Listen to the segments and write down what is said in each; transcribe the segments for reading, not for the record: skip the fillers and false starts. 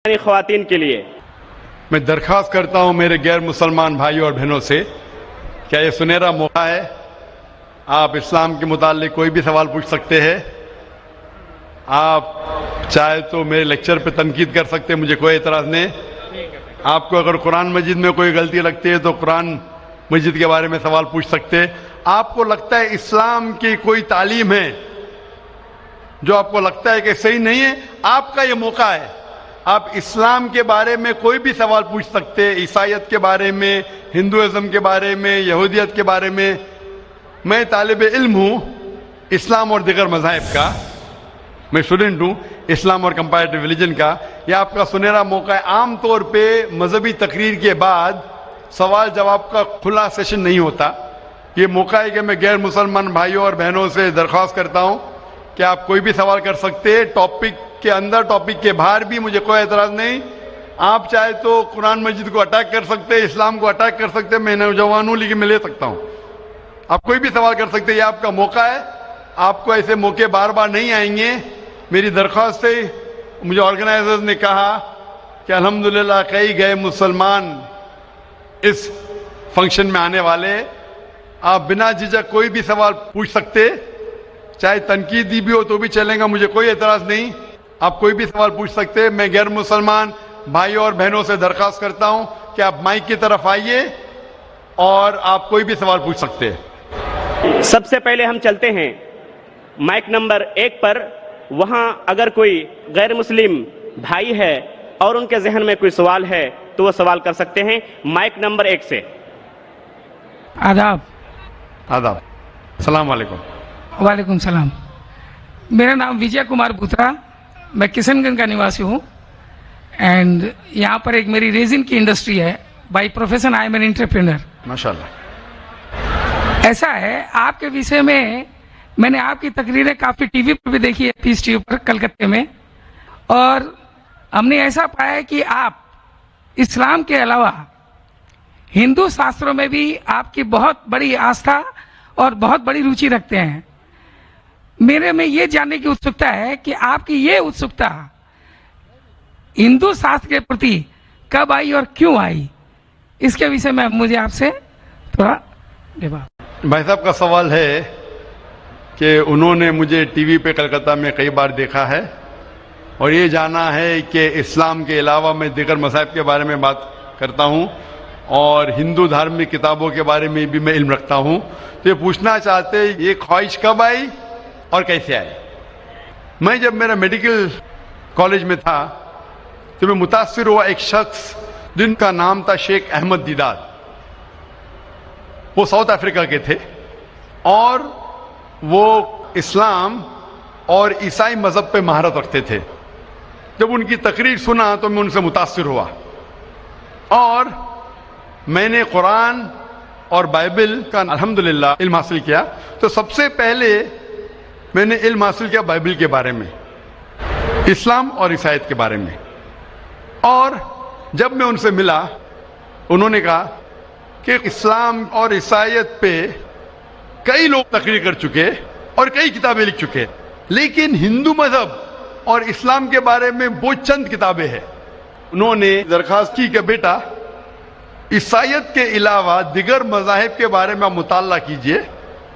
خواتین کے لیے میں درخواست کرتا ہوں میرے غیر مسلمان بھائیوں اور بہنوں سے، کیا یہ سنہرا موقع ہے؟ آپ اسلام کے متعلق کوئی بھی سوال پوچھ سکتے ہیں. آپ چاہے تو میرے لیکچر پہ تنقید کر سکتے ہیں، مجھے کوئی اعتراض نہیں. آپ کو اگر قرآن مجید میں کوئی غلطی لگتی ہے تو قرآن مجید کے بارے میں سوال پوچھ سکتے ہیں. آپ کو لگتا ہے اسلام کی کوئی تعلیم ہے جو آپ کو لگتا ہے کہ صحیح نہیں ہے، آپ کا یہ موقع ہے. آپ اسلام کے بارے میں کوئی بھی سوال پوچھ سکتے ہیں، عیسائیت کے بارے میں، ہندوازم کے بارے میں، یہودیت کے بارے میں. میں طالب علم ہوں اسلام اور دیگر مذاہب کا، میں اسٹوڈنٹ ہوں اسلام اور کمپیریٹیو ریلیجن کا. یہ آپ کا سنہرا موقع ہے. عام طور پہ مذہبی تقریر کے بعد سوال جواب کا کھلا سیشن نہیں ہوتا. یہ موقع ہے کہ میں غیر مسلمان بھائیوں اور بہنوں سے درخواست کرتا ہوں کہ آپ کوئی بھی سوال کر سکتے ہیں، ٹاپک کے اندر ٹاپک کے باہر بھی، مجھے کوئی اعتراض نہیں. آپ چاہے تو قرآن مجید کو اٹیک کر سکتے ہیں، اسلام کو اٹیک کر سکتے ہیں. میں نوجوان ہوں لیکن میں لے سکتا ہوں. آپ کوئی بھی سوال کر سکتے ہیں، یہ آپ کا موقع ہے. آپ کو ایسے موقع بار بار نہیں آئیں گے. میری درخواست ہے، مجھے آرگنائزرز نے کہا کہ الحمدللہ کئی گئے مسلمان اس فنکشن میں آنے والے. آپ بنا جھجک کوئی بھی سوال پوچھ سکتے، چاہے تنقیدی بھی ہو تو بھی چلیں گا، مجھے کوئی اعتراض نہیں. آپ کوئی بھی سوال پوچھ سکتے. میں غیر مسلمان بھائیوں اور بہنوں سے درخواست کرتا ہوں کہ آپ مائک کی طرف آئیے اور آپ کوئی بھی سوال پوچھ سکتے. سب سے پہلے ہم چلتے ہیں مائک نمبر 1 پر. وہاں اگر کوئی غیر مسلم بھائی ہے اور ان کے ذہن میں کوئی سوال ہے تو وہ سوال کر سکتے ہیں. مائک نمبر 1 سے. آداب. السلام علیکم. وعلیکم السلام. میرا نام وجے کمار بھوترا، میں کشن گنج کا نواسی ہوں. اینڈ یہاں پر ایک میری ریزن کی انڈسٹری ہے. By profession I am an entrepreneur. ماشاءاللہ. ایسا ہے، آپ کے وشے میں نے آپ کی تقریریں کافی ٹی وی پر بھی دیکھی ہے، پیس ٹی وی پر کلکتے میں، اور ہم نے ایسا پایا ہے کہ آپ اسلام کے علاوہ ہندو شاستروں میں بھی آپ کی بہت بڑی آستھا اور بہت بڑی روچی رکھتے ہیں. میرے میں یہ جاننے کی اتسکتا ہے کہ آپ کی یہ اتسکتا ہندو شاستر کے پرتی کب آئی اور کیوں آئی، اس کے وشے میں مجھے آپ سے تھوڑا بھائی صاحب کا سوال ہے کہ انہوں نے مجھے ٹی وی پہ کلکتہ میں کئی بار دیکھا ہے اور یہ جانا ہے کہ اسلام کے علاوہ میں دیگر مذاہب کے بارے میں بات کرتا ہوں اور ہندو دھارمک کتابوں کے بارے میں بھی میں علم رکھتا ہوں. تو یہ پوچھنا چاہتے یہ خواہش کب آئی اور کیسے آئی. میں جب میرا میڈیکل کالج میں تھا تو میں متاثر ہوا ایک شخص جن کا نام تھا شیخ احمد دیدار. وہ ساؤتھ افریقہ کے تھے اور وہ اسلام اور عیسائی مذہب پہ مہارت رکھتے تھے. جب ان کی تقریر سنا تو میں ان سے متاثر ہوا اور میں نے قرآن اور بائبل کا الحمدللہ علم حاصل کیا. تو سب سے پہلے میں نے علم حاصل کیا بائبل کے بارے میں، اسلام اور عیسائیت کے بارے میں. اور جب میں ان سے ملا انہوں نے کہا کہ اسلام اور عیسائیت پہ کئی لوگ تقریر کر چکے اور کئی کتابیں لکھ چکے، لیکن ہندو مذہب اور اسلام کے بارے میں وہ چند کتابیں ہیں. انہوں نے درخواست کی کہ بیٹا عیسائیت کے علاوہ دیگر مذاہب کے بارے میں آپ مطالعہ کیجئے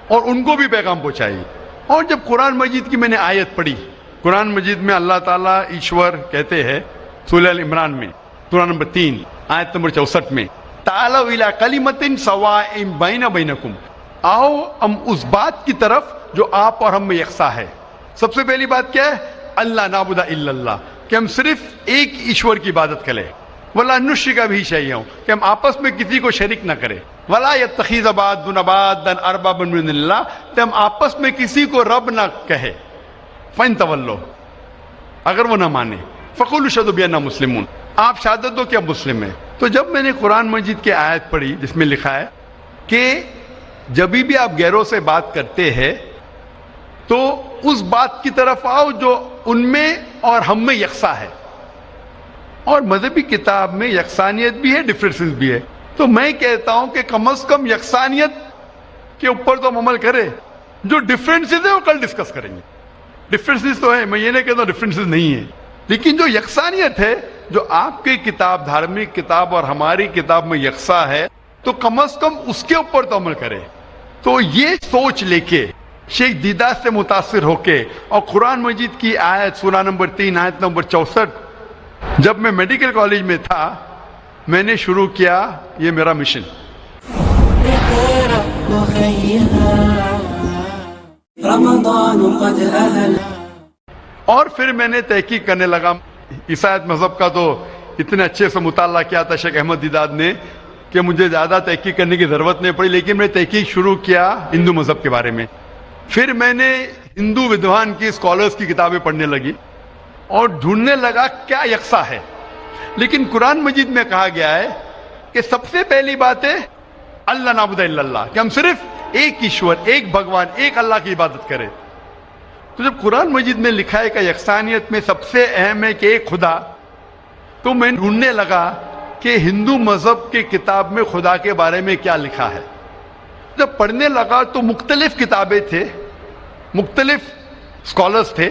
اور ان کو بھی پیغام پہنچائیے. اور جب قرآن مجید کی میں نے آیت پڑھی، قرآن مجید میں اللہ تعالیٰ ایشور کہتے ہیں سورہ ال عمران میں سورہ نمبر 3 آیت نمبر 64 میں تعالوا الی کلمۃ سواء بین بینکم، آؤ ہم اس بات کی طرف جو آپ اور ہم میں یکساں ہے. سب سے پہلی بات کیا ہے؟ اللہ نعبد الا اللہ، کہ ہم صرف ایک ایشور کی عبادت کریں. ولا نشرک بہ شیئا، کہ ہم آپس میں کسی کو شریک نہ کریں. ولا یتخذ بعضنا بعضا اربابا من اللہ، کہ ہم آپس میں کسی کو رب نہ کہے. فإن تولوا، اگر وہ نہ مانے، فقولوا اشہدوا بأننا مسلمون، آپ شہادت دو کہ آپ مسلم ہیں. تو جب میں نے قرآن مجید کی آیت پڑھی جس میں لکھا ہے کہ جب بھی آپ غیروں سے بات کرتے ہیں تو اس بات کی طرف آؤ جو ان میں اور ہم میں یکساں ہے. اور مذہبی کتاب میں یکسانیت بھی ہے، ڈفرینسز بھی ہے. تو میں کہتا ہوں کہ کم از کم یکسانیت کے اوپر تو ہم عمل کریں. جو ڈفرینسز ہیں وہ کل ڈسکس کریں گے. ڈفرینسز تو ہے، میں یہ نہیں کہتا ڈفرینسز نہیں ہے، لیکن جو یکسانیت ہے جو آپ کی کتاب دھارمک کتاب اور ہماری کتاب میں یکساں ہے تو کم از کم اس کے اوپر تو عمل کرے. تو یہ سوچ لے کے شیخ دیدار سے متاثر ہو کے اور قرآن مجید کی آیت سورہ نمبر 3 آیت نمبر 64 جب میں میڈیکل کالج میں تھا میں نے شروع کیا یہ میرا مشن. اور پھر میں نے تحقیق کرنے لگا. عیسائیت مذہب کا تو اتنے اچھے سے مطالعہ کیا تھا شیخ احمد دیدار نے کہ مجھے زیادہ تحقیق کرنے کی ضرورت نہیں پڑی, لیکن میں نے تحقیق شروع کیا ہندو مذہب کے بارے میں. پھر میں نے ہندو ودوان کی اسکالرز کی کتابیں پڑھنے لگی اور ڈھونڈنے لگا کیا یکساں ہے. لیکن قرآن مجید میں کہا گیا ہے کہ سب سے پہلی بات ہے اللہ نعبد الا اللہ, کہ ہم صرف ایک ایشور, ایک بھگوان, ایک اللہ کی عبادت کریں. تو جب قرآن مجید میں لکھا ہے کہ یکسانیت میں سب سے اہم ہے کہ ایک خدا, تو میں ڈھونڈنے لگا کہ ہندو مذہب کی کتاب میں خدا کے بارے میں کیا لکھا ہے. جب پڑھنے لگا تو مختلف کتابیں تھے, مختلف اسکالرز تھے.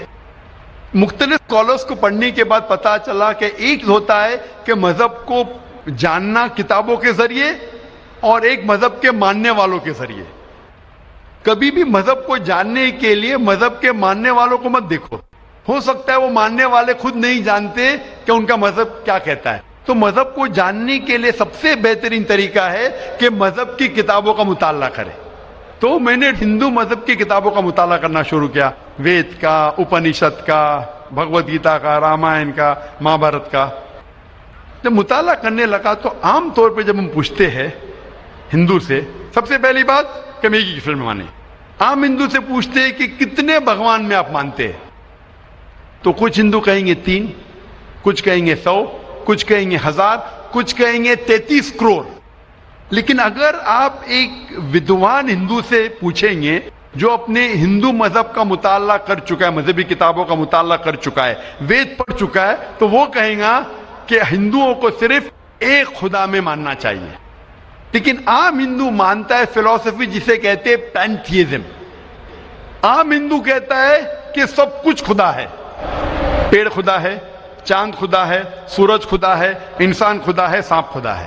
مختلف اسکالرز کو پڑھنے کے بعد پتا چلا کہ ایک ہوتا ہے کہ مذہب کو جاننا کتابوں کے ذریعے اور ایک مذہب کے ماننے والوں کے ذریعے. کبھی بھی مذہب کو جاننے کے لیے مذہب کے ماننے والوں کو مت دیکھو, ہو سکتا ہے وہ ماننے والے خود نہیں جانتے کہ ان کا مذہب کیا کہتا ہے. تو مذہب کو جاننے کے لیے سب سے بہترین طریقہ ہے کہ مذہب کی کتابوں کا مطالعہ کرے. تو میں نے ہندو مذہب کی کتابوں کا مطالعہ کرنا شروع کیا, وید کا, اپنشد کا, بھگوت گیتا کا, رامائن کا, مہابھارت کا. جب مطالعہ کرنے لگا تو عام طور پہ جب ہم پوچھتے ہیں ہندو سے, سب سے پہلی بات کہ میں ایک ایشور میں مانے. عام ہندو سے پوچھتے ہیں کہ کتنے بھگوان میں آپ مانتے ہیں, تو کچھ ہندو کہیں گے 3, کچھ کہیں گے 100, کچھ کہیں گے 1000, کچھ کہیں گے 33 کروڑ. لیکن اگر آپ ایک ودوان ہندو سے پوچھیں گے جو اپنے ہندو مذہب کا مطالعہ کر چکا ہے, مذہبی کتابوں کا مطالعہ کر چکا ہے, وید پڑھ چکا ہے, تو وہ کہیں گا کہ ہندوؤں کو صرف ایک خدا میں ماننا چاہیے. لیکن عام ہندو مانتا ہے فلسفی جسے کہتے ہیں پینتھیزم. عام ہندو کہتا ہے کہ سب کچھ خدا ہے, پیڑ خدا ہے, چاند خدا ہے, سورج خدا ہے, انسان خدا ہے, سانپ خدا ہے.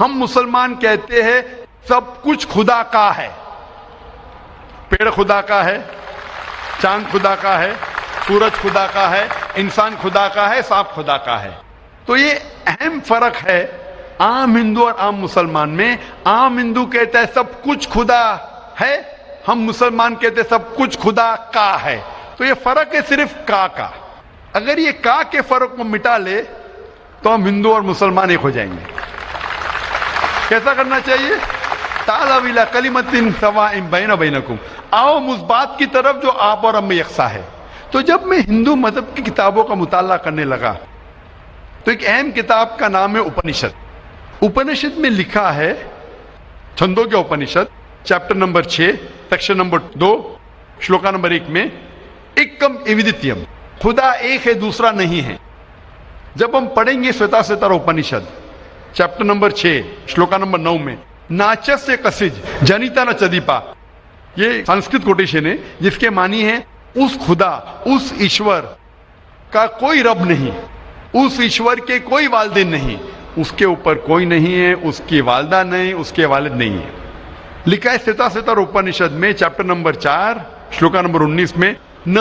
ہم مسلمان کہتے ہیں سب کچھ خدا کا ہے, پیڑ خدا کا ہے, چاند خدا کا ہے, سورج خدا کا ہے, انسان خدا کا ہے, سانپ خدا کا ہے. تو یہ اہم فرق ہے عام ہندو اور عام مسلمان میں. عام ہندو کہتا ہے سب کچھ خدا ہے, ہم مسلمان کہتے ہیں سب کچھ خدا کا ہے. تو یہ فرق ہے صرف کا. اگر یہ کا کے فرق کو مٹا لے تو ہم ہندو اور مسلمان ایک ہو جائیں گے. کیسا کرنا چاہیے؟ تعالوا الی کلمۃ سواء بین بینکم, آؤ اس بات کی طرف جو آپ اور ہم میں یکساں ہے. تو جب میں ہندو مذہب کی کتابوں کا مطالعہ کرنے لگا تو ایک اہم کتاب کا نام ہے اپنشد. اپنشد میں لکھا ہے, چھندوں کے Upanishad, chapter number 6 section number 2 shloka number 1 میں ایکم ایودتیم, خدا ایک ہے دوسرا نہیں ہے. جب ہم پڑھیں گے سوتا سوتر اپنشد چیپٹر نمبر 6 شلوکا نمبر 9 میں ناچس سے کسج جنیتا نہ چدیپا, یہ سنسکرت کوٹیشن ہے جس کے معنی ہے اس خدا, اس ایشور کا کوئی رب نہیں, اس ایشور کے کوئی والدین نہیں, اس کے اوپر کوئی نہیں ہے, اس کی والدہ نہیں, اس کے والد نہیں ہے. لکھا ہے سوتا سوتر اپنشد میں چیپٹر نمبر 4 شلوکا نمبر 19 میں نہ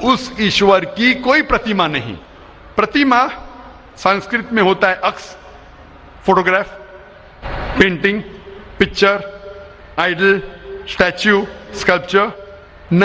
اس ایشور کی کوئی پرتیما نہیں. پرتیما سنسکرت میں ہوتا ہے عکس, photograph, painting, picture, idol, statue, sculpture. نہ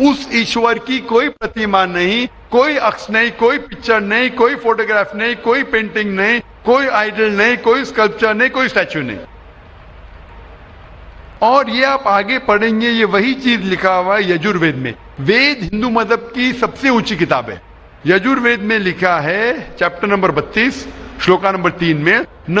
اس ایشور کی کوئی پرتیما نہیں, کوئی عکس نہیں, کوئی پکچر نہیں, کوئی فوٹوگراف نہیں, کوئی پینٹنگ نہیں, کوئی آئیڈل نہیں, کوئی اسکلپچر نہیں, کوئی اسٹیچو نہیں. اور یہ آپ آگے پڑھیں گے یہ وہی چیز لکھا ہوا ہے یجوروید میں. وید ہندو مذہب کی سب سے اونچی کتاب ہے. یجوروید میں لکھا ہے چیپٹر نمبر 32 شلوکا نمبر 3 میں نہ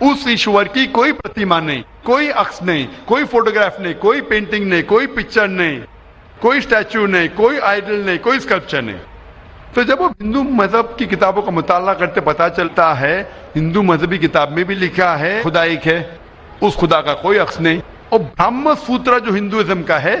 اس ایشور کی کوئی پرتیما نہیں, کوئی عکس نہیں, کوئی فوٹوگراف نہیں, کوئی پینٹنگ نہیں, کوئی پکچر نہیں, کوئی اسٹیچو نہیں, کوئی آئیڈل نہیں, کوئی اسکلپچر نہیں. تو جب آپ ہندو مذہب کی کتابوں کا مطالعہ کرتے پتا چلتا ہے ہندو مذہبی کتاب میں بھی لکھا ہے خدا ایک ہے, اس خدا کا کوئی عکس نہیں. اور برہم سوتر جو ہندوازم کا ہے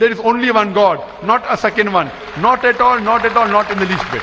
There is only one God, not a second one, not at all, not at all, not in the least bit.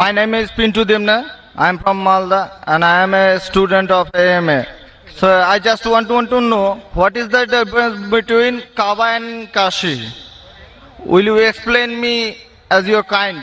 My name is Pintu Demna. I am from Malda and I am a student of AMA. So I just want to know what is the difference between Kaaba and Kashi. Will you explain me as your kind?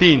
3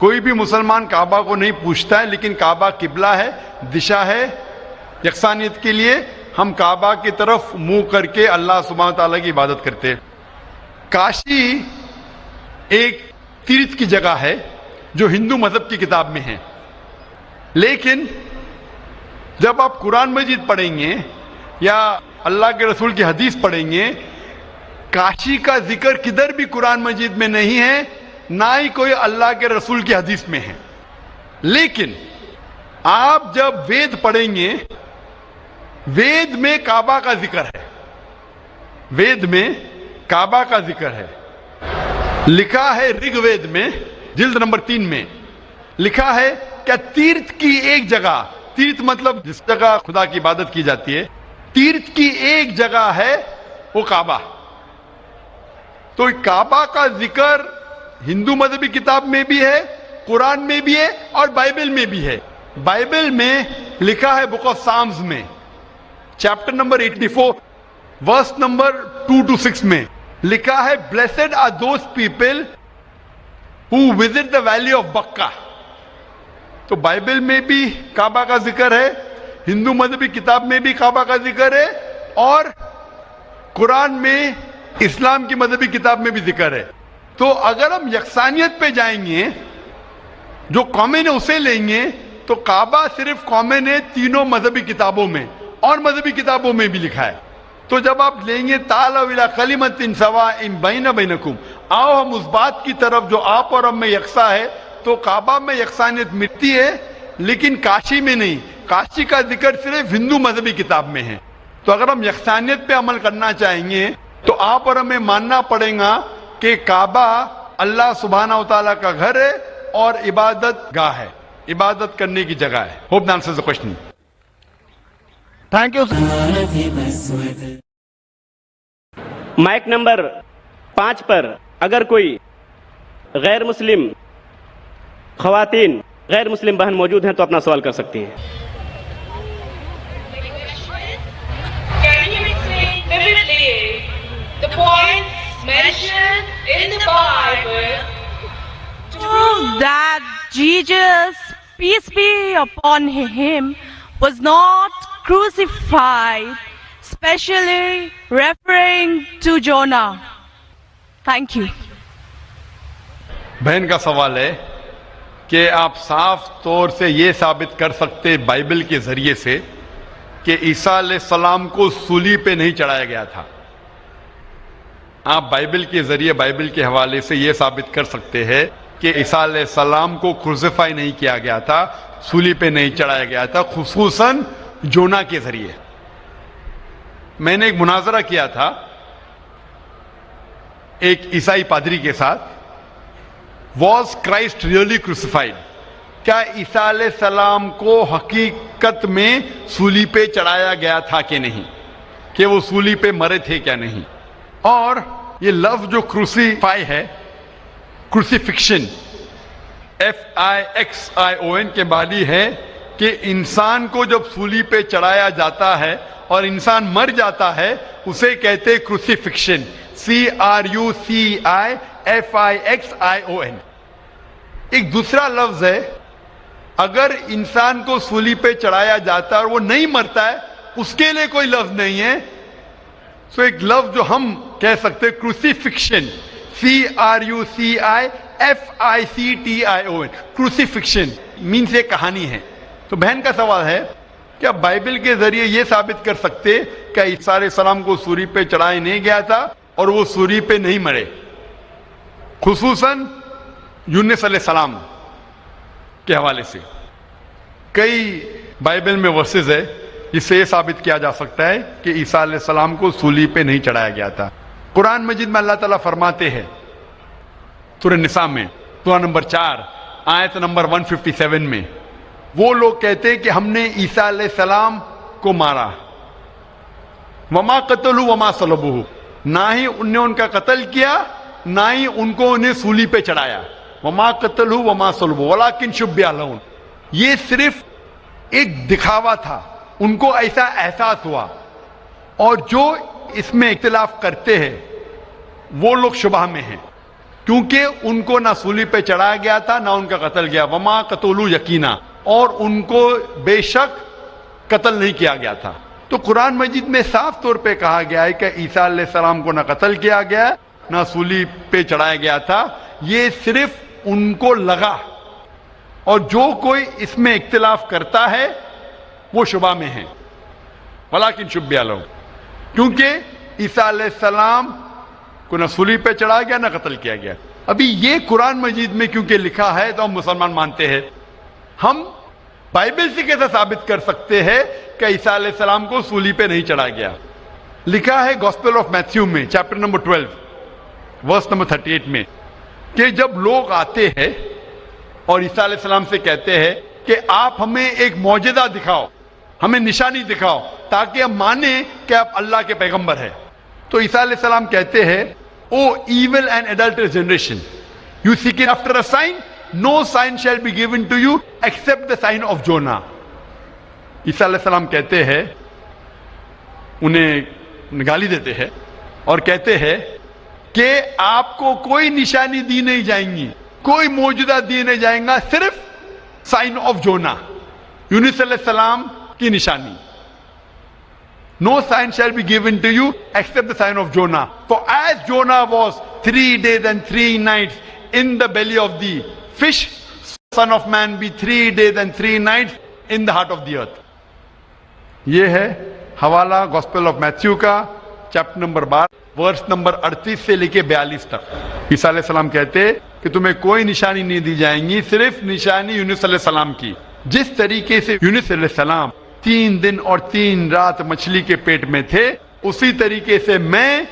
کوئی بھی مسلمان کعبہ کو نہیں پوچھتا ہے، لیکن کعبہ قبلہ ہے، دشا ہے یکسانیت کے لیے. ہم کعبہ کی طرف منہ کر کے اللہ سبحانہ تعالیٰ کی عبادت کرتے ہیں. کاشی ایک تیرتھ کی جگہ ہے جو ہندو مذہب کی کتاب میں ہے، لیکن جب آپ قرآن مجید پڑھیں گے یا اللہ کے رسول کی حدیث پڑھیں گے، کاشی کا ذکر کدھر بھی قرآن مجید میں نہیں ہے، نہ ہی کوئی اللہ کے رسول کی حدیث میں ہے. لیکن آپ جب وید پڑھیں گے، وید میں کعبہ کا ذکر ہے، وید میں کعبہ کا ذکر ہے. لکھا ہے رگ وید میں جلد نمبر 3 میں لکھا ہے کہ تیرتھ کی ایک جگہ، تیرتھ مطلب جس جگہ خدا کی عبادت کی جاتی ہے، تیرتھ کی ایک جگہ ہے وہ کعبہ. تو کعبہ کا ذکر ہندو مذہبی کتاب میں بھی ہے، قرآن میں بھی ہے اور بائبل میں بھی ہے. بائبل میں لکھا ہے بک آف سامز میں chapter number 84 verse number 2 to 6 میں لکھا ہے blessed are those people who visit the valley of Bakka. تو بائبل میں بھی کعبہ کا ذکر ہے، ہندو مذہبی کتاب میں بھی کعبہ کا ذکر ہے، اور قرآن میں اسلام کی مذہبی کتاب میں بھی ذکر ہے. تو اگر ہم یکسانیت پہ جائیں گے، جو کامن ہے اسے لیں گے، تو کعبہ صرف کامن ہے تینوں مذہبی کتابوں میں، اور مذہبی کتابوں میں بھی لکھا ہے. تو جب آپ لیں گے تعالوا الی کلمۃ سواء بین بینکم، آؤ ہم اس بات کی طرف جو آپ اور ہم میں یکساں ہے، تو کعبہ میں یکسانیت ملتی ہے لیکن کاشی میں نہیں. کاشی کا ذکر صرف ہندو مذہبی کتاب میں ہے. تو اگر ہم یکسانیت پہ عمل کرنا چاہیں گے تو آپ اور ہمیں ماننا پڑے گا کہ کعبہ اللہ سبحانہ و تعالیٰ کا گھر ہے اور عبادت گاہ ہے، عبادت کرنے کی جگہ ہے. Hope that answers the question. Thank you. Mic number 5 پر اگر کوئی غیر مسلم خواتین، غیر مسلم بہن موجود ہیں تو اپنا سوال کر سکتی ہیں. Can you explain vividly the points mentioned in the Bible to prove that Jesus, peace be upon him, was not crucified, especially referring to Jonah? Thank you. بہن کا سوال ہے کہ آپ صاف طور سے یہ ثابت کر سکتے بائبل کے ذریعے سے کہ عیسیٰ علیہ السلام کو صلیب پہ نہیں چڑھایا گیا تھا. آپ بائبل کے ذریعے، بائبل کے حوالے سے یہ ثابت کر سکتے ہیں کہ عیسیٰ علیہ السلام کو کروسیفائی نہیں کیا گیا تھا، صلیب پہ نہیں چڑھایا گیا تھا، خصوصاً جونا کے ذریعے. میں نے ایک مناظرہ کیا تھا ایک عیسائی پادری کے ساتھ. Was Christ really crucified? کیا عیسیٰ علیہ السلام کو حقیقت میں صلیب پہ چڑھایا گیا تھا کہ نہیں، کہ وہ صلیب پہ مرے تھے کیا نہیں. اور یہ لفظ جو کروسیفائی ہے، کروسیفکشن FIXION کے معنی ہے کہ انسان کو جب صلیب پہ چڑھایا جاتا ہے اور انسان مر جاتا ہے اسے کہتے کروسیفکشن، CRUCIFIXION. ایک دوسرا لفظ ہے اگر انسان کو صلیب پہ چڑھایا جاتا ہے اور وہ نہیں مرتا ہے، اس کے لیے کوئی لفظ نہیں ہے. سو ایک لفظ جو ہم کہہ سکتے کروسیفکشن، CRUCIFICTION، کروسیفکشن مینس یہ کہانی ہے. تو بہن کا سوال ہے کیا بائبل کے ذریعے یہ ثابت کر سکتے کہ عیسیٰ علیہ السلام کو صلیب پہ چڑھایا نہیں گیا تھا اور وہ صلیب پہ نہیں مرے، خصوصاً یونس علیہ السلام کے حوالے سے. کئی بائبل میں ورسز ہے جس سے یہ ثابت کیا جا سکتا ہے کہ عیسیٰ علیہ السلام کو صلیب پہ نہیں چڑھایا گیا تھا. قرآن مجید میں اللہ تعالیٰ فرماتے ہیں سورہ نساء میں سورہ نمبر 4 آیت نمبر 157 میں، وہ لوگ کہتے ہیں کہ ہم نے عیسیٰ علیہ السلام کو مارا، وما قتلوا وما صلبوہ، نہ ہی ان نے ان کا قتل کیا نہ ہی ان کو انہیں صلیب پہ چڑھایا. وما قتلوا وما صلبوہ ولکن شبہ لہم، یہ صرف ایک دکھاوا تھا، ان کو ایسا احساس ہوا. اور جو اس میں اختلاف کرتے ہیں وہ لوگ شبہ میں ہیں. کیونکہ ان کو نہ سولی پہ چڑھایا گیا تھا نہ ان کا قتل کیا. وما قتلوا یقینا, اور ان کو بے شک قتل نہیں کیا گیا تھا. تو قرآن مجید میں صاف طور پہ کہا گیا ہے کہ عیسیٰ علیہ السلام کو نہ قتل کیا گیا نہ سولی پہ چڑھایا گیا تھا. یہ صرف ان کو لگا, اور جو کوئی اس میں اختلاف کرتا ہے وہ شبہ میں ہے. ولیکن شبہ لہم, کیونکہ عیسیٰ علیہ السلام کو نہ سولی پہ چڑھایا گیا نہ قتل کیا گیا. ابھی یہ قرآن مجید میں کیونکہ لکھا ہے تو ہم مسلمان مانتے ہیں. ہم بائبل سے کیسے ثابت کر سکتے ہیں کہ عیسیٰ علیہ السلام کو سولی پہ نہیں چڑھایا گیا؟ لکھا ہے گاسپل آف میتھیو میں چیپٹر نمبر 12 ورس نمبر 38 میں کہ جب لوگ آتے ہیں اور عیسیٰ علیہ السلام سے کہتے ہیں کہ آپ ہمیں ایک معجزہ دکھاؤ, ہمیں نشانی دکھاؤ تاکہ ہم مانیں کہ آپ اللہ کے پیغمبر ہیں, تو عیسیٰ علیہ السلام کہتے ہیں O evil and adulterous generation, you seek it after a sign, no sign shall be given to you except the sign of Jonah. عیسیٰ علیہ السلام کہتے ہیں, انہیں گالی دیتے ہیں اور کہتے ہیں کہ آپ کو کوئی نشانی دی نہیں جائیں گی, کوئی معجزہ دی نہیں جائیں گا, صرف سائن آف جونا, یونس علیہ السلام کی نشانی. No sign shall be given to you except the sign of Jonah. For as Jonah was 3 days and 3 nights in the belly of the fish, Son of Man be 3 days and 3 nights in the heart of the earth. یہ ہے حوالہ gospel of Matthew کا chapter number 12 verse number 38 سے لے کے 42 تک. عیسیٰ علیہ السلام کہتے کہ تمہیں کوئی نشانی نہیں دی جائیں گی, صرف نشانی یونس علیہ السلام کی. جس طریقے سے یونس علیہ السلام 3 دن اور 3 رات مچھلی کے پیٹ میں تھے, اسی طریقے سے میں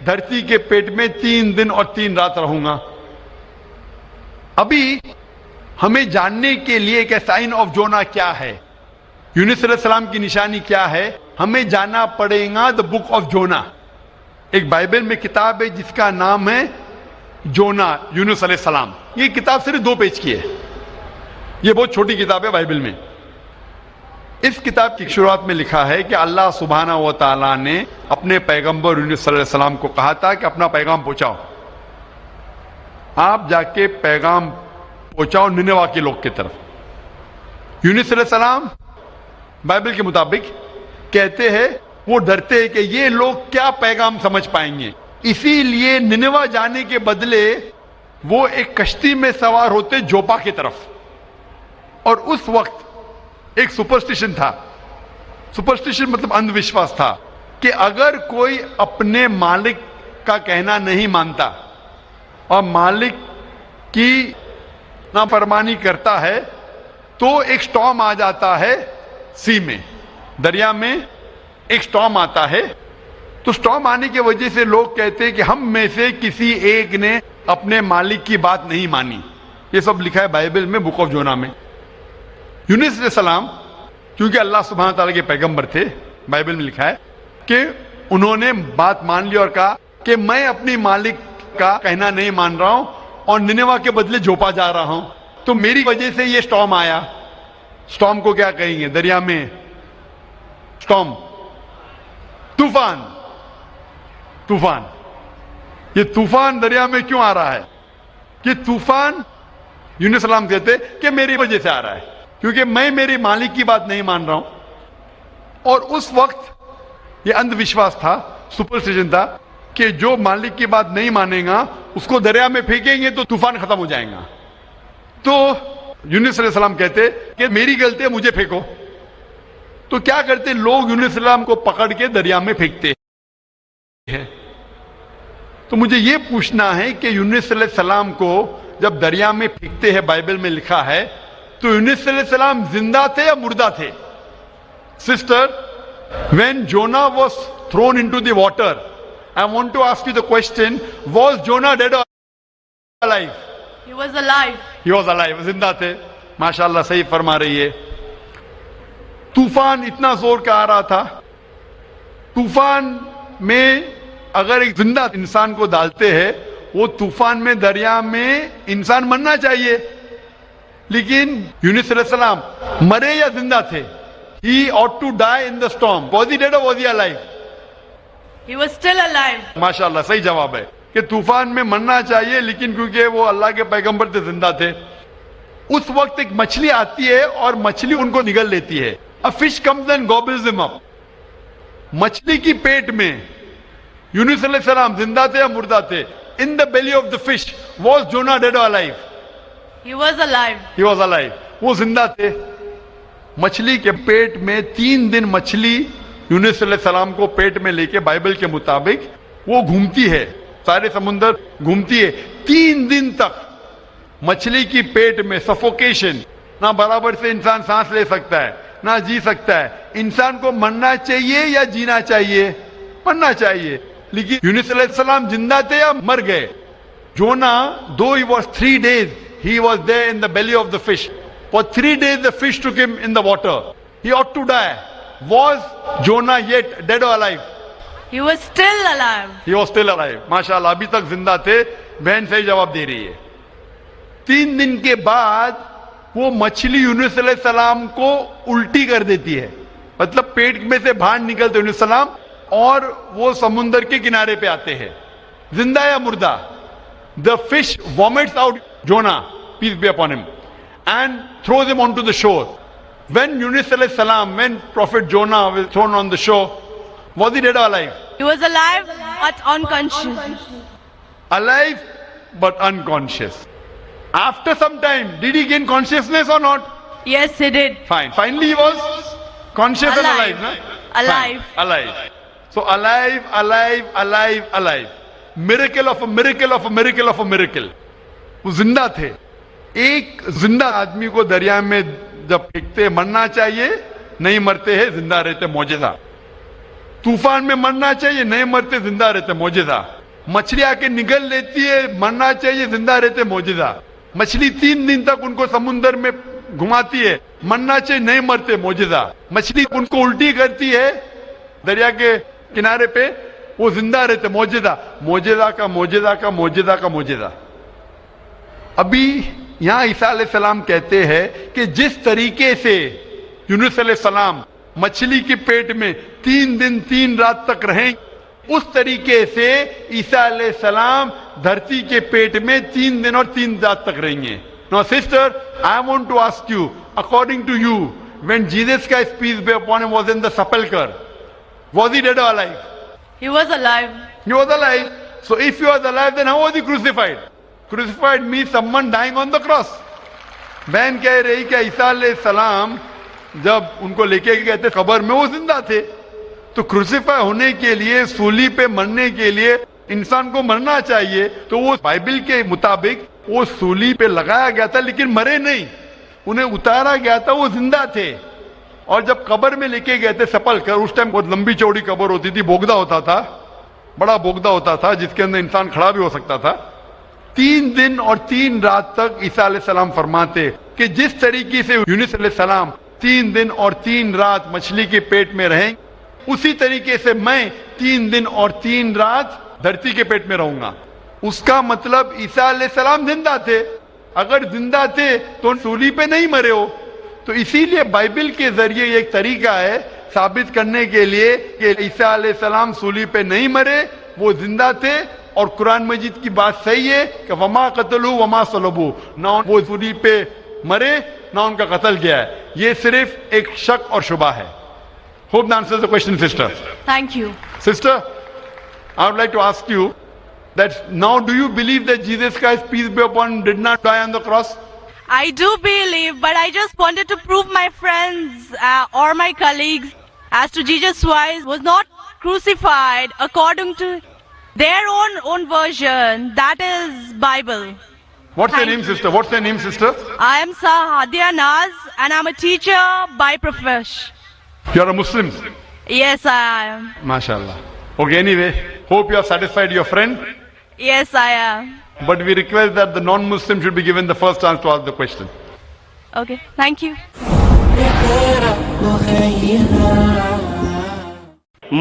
دھرتی کے پیٹ میں 3 دن اور 3 رات رہوں گا. ابھی ہمیں جاننے کے لیے کہ سائن آف جونا کیا ہے, یونس علیہ السلام کی نشانی کیا ہے, ہمیں جانا پڑے گا دا بک آف جونا. ایک بائبل میں کتاب ہے جس کا نام ہے جونا, یونس علیہ السلام. یہ کتاب صرف 2 پیج کی ہے, یہ بہت چھوٹی کتاب ہے بائبل میں. اس کتاب کی شروعات میں لکھا ہے کہ اللہ سبحانہ و تعالیٰ نے اپنے پیغمبر یونس علیہ السلام کو کہا تھا کہ اپنا پیغام پہنچاؤ, آپ جا کے پیغام پہنچاؤ نینوہ کے لوگ کی طرف. یونس علیہ السلام بائبل کے مطابق کہتے ہیں وہ ڈرتے ہیں کہ یہ لوگ کیا پیغام سمجھ پائیں گے, اسی لیے نینوہ جانے کے بدلے وہ ایک کشتی میں سوار ہوتے جوپا کی طرف. اور اس وقت ایک سپرسٹیشن تھا, سپرسٹیشن مطلب اندھ وشواس تھا کہ اگر کوئی اپنے مالک کا کہنا نہیں مانتا اور مالک کی نافرمانی کرتا ہے تو ایک سٹارم آ جاتا ہے سی میں, دریا میں ایک سٹارم آتا ہے. تو سٹارم آنے کی وجہ سے لوگ کہتے ہیں کہ ہم میں سے کسی ایک نے اپنے مالک کی بات نہیں مانی. یہ سب لکھا ہے بائبل میں بک آف جونا میں. یونس علیہ السلام کیونکہ اللہ سبحانہ تعالیٰ کے پیغمبر تھے, بائبل میں لکھا ہے کہ انہوں نے بات مان لی اور کہا کہ میں اپنی مالک کا کہنا نہیں مان رہا ہوں اور نینوہ کے بدلے جوپا جا رہا ہوں, تو میری وجہ سے یہ سٹارم آیا. سٹارم کو کیا کہیں گے دریا میں؟ سٹارم, طوفان. طوفان, یہ طوفان دریا میں کیوں آ رہا ہے؟ کہ طوفان یونس السلام کہتے کہ میری وجہ سے آ رہا ہے, کیونکہ میں میری مالک کی بات نہیں مان رہا ہوں. اور اس وقت یہ اندھ وشواس تھا, سپرسٹیشن تھا کہ جو مالک کی بات نہیں مانے گا اس کو دریا میں پھینکیں گے تو طوفان ختم ہو جائے گا. تو یونس علیہ السلام کہتے کہ میری غلطی ہے, مجھے پھینکو. تو کیا کرتے لوگ یونس علیہ السلام کو پکڑ کے دریا میں پھینکتے ہیں. تو مجھے یہ پوچھنا ہے کہ یونس علیہ السلام کو جب دریا میں پھینکتے ہیں, بائبل میں لکھا ہے, تو یونس علیہ السلام زندہ تھے یا مردہ تھے؟ Sister, when Jonah was thrown into the water, I want to ask you the question, was Jonah dead or alive? He was alive. He was alive, زندہ تھے. ماشاءاللہ صحیح فرما رہی ہے. طوفان اتنا زور کا آ رہا تھا, طوفان میں اگر ایک زندہ انسان کو ڈالتے ہیں, وہ طوفان میں دریا میں انسان مرنا چاہیے, لیکن یونس علیہ السلام مرے یا زندہ تھے؟ He ought to die in the storm. Was he dead or was he alive? He was still alive. ماشاءاللہ صحیح جواب ہے. کہ طوفان میں مرنا چاہیے، لیکن کیونکہ وہ اللہ کے پیغمبر سے زندہ تھے، اس وقت ایک مچھلی آتی ہے اور مچھلی ان کو نگل لیتی ہے. A fish comes and gobbles them up. مچھلی کی پیٹ میں یونس علیہ السلام زندہ تھے یا مردہ تھے؟ In the belly of the fish was Jonah dead or alive? He was alive. He was alive. وہ زندہ تھے. مچھلی کے پیٹ میں 3 دن مچھلی یونس علیہ السلام کو پیٹ میں لے کے بائبل کے مطابق وہ گھومتی ہے، سارے سمندر گھومتی ہے 3 دن تک. مچھلی کی پیٹ میں سفوکیشن، نہ برابر سے انسان سانس لے سکتا ہے نہ جی سکتا ہے. انسان کو مرنا چاہیے یا جینا چاہیے؟ مرنا چاہیے. لیکن یونس علیہ السلام زندہ تھے یا مر گئے؟ جونا, though he was 3 days, he was there in the belly of the fish. For 3 days the fish took him in the water. He ought to die. Was Jonah yet dead or alive? He was still alive. He was still alive. ماشاءاللہ ابھی تک زندہ تھے. بہن صحیح جواب دے رہی ہے. 3 دن کے بعد وہ مچھلی یونس علیہ السلام کو الٹی کر دیتی ہے, مطلب پیٹ میں سے باہر نکلتے یونس علیہ السلام اور وہ سمندر کے کنارے پہ آتے ہیں, زندہ یا مردہ. The fish vomits out Jonah, peace be upon him, and throws him onto the shore. When Yunus alayhi salam, when Prophet Jonah was thrown on the shore, was he dead or alive? He was alive but unconscious. Alive but unconscious. After some time, did he gain consciousness or not? Yes, he did. Fine. Finally he was conscious and alive. No? Alive. Fine. Alive. So alive, alive, alive, alive. Miracle of a miracle of a miracle of a miracle. وہ زندہ تھے. ایک زندہ آدمی کو دریا میں جب پھینکتے مرنا چاہیے, نہیں مرتے ہیں, زندہ رہتے, معجزہ. طوفان میں مرنا چاہیے, نہیں مرتے, زندہ رہتے, معجزہ. مچھلی آ کے نگل لیتی ہے, مرنا چاہیے, زندہ رہتے, معجزہ. مچھلی 3 دن تک ان کو سمندر میں گھماتی ہے, مرنا چاہیے, نہیں مرتے, معجزہ. مچھلی ان کو الٹی کرتی ہے دریا کے کنارے پہ, وہ زندہ رہتے, معجزہ. معجزہ کا معجزہ کا معجزہ کا معجزہ. ابھی یہاں عیسیٰ علیہ السلام کہتے ہیں کہ جس طریقے سے یونس علیہ السلام مچھلی کے پیٹ میں 3 دن 3 رات تک رہیں, اس طریقے سے عیسیٰ علیہ السلام دھرتی کے پیٹ میں 3 دن اور 3 رات تک رہیں گے. Now sister, I want to ask you, according to you, when Jesus Christ, peace be upon him, was in the sepulchre, was he dead or alive? He was alive. He was alive. So if he was alive, then how was he crucified? Crucified means someone dying on the cross. بہن کہہ رہی کہ عیسیٰ علیہ السلام جب ان کو لے کے گئے تھے قبر میں, وہ زندہ تھے. تو کروسیفائی ہونے کے لیے, سولی پہ مرنے کے لیے انسان کو مرنا چاہیے. تو وہ بائبل کے مطابق وہ سولی پہ لگایا گیا تھا لیکن مرے نہیں, انہیں اتارا گیا تھا, وہ زندہ تھے. اور جب قبر میں لے کے گئے تھے سپل کر, اس ٹائم بہت لمبی چوڑی قبر ہوتی تھی, بوگدا ہوتا تھا, بڑا بوگدا ہوتا تھا جس کے اندر انسان کھڑا بھی ہو سکتا تھا. 3 دن اور 3 رات تک عیسیٰ علیہ السلام فرماتے کہ جس طریقے سے یونس علیہ السلام 3 دن اور 3 رات مچھلی کے پیٹ میں رہیں, اسی طریقے سے میں 3 دن اور 3 رات دھرتی کے پیٹ میں رہوں گا. اس کا مطلب عیسیٰ علیہ السلام زندہ تھے. اگر زندہ تھے تو سولی پہ نہیں مرے ہو. تو اسی لیے بائبل کے ذریعے یہ ایک طریقہ ہے ثابت کرنے کے لیے کہ عیسیٰ علیہ السلام سولی پہ نہیں مرے, وہ زندہ تھے. اور قرآن مجید کی بات صحیح ہے کہ وما قتلوا وما صلبوا, نہ وہ سولی پہ مرے نہ ان کا قتل کیا ہے. یہ صرف ایک شک اور شبہ ہے. Hope that answers the question, sister. Thank you. Sister, I would like to ask you that now do you believe that Jesus Christ, peace be upon him, did not die on the cross? I do believe, but I just wanted to prove my friends or my colleagues as to Jesus Christ was not crucified according to their own version, that is Bible. What's your name, sister? What's your name, sister? I am Sahadia Naz and I'm a teacher by profession. You're a Muslim? Yes, I am. MashaAllah. Okay, anyway, hope you have satisfied your friend. Yes, I am. But we request that the non-Muslim should be given the first chance to ask the question. Okay, thank you.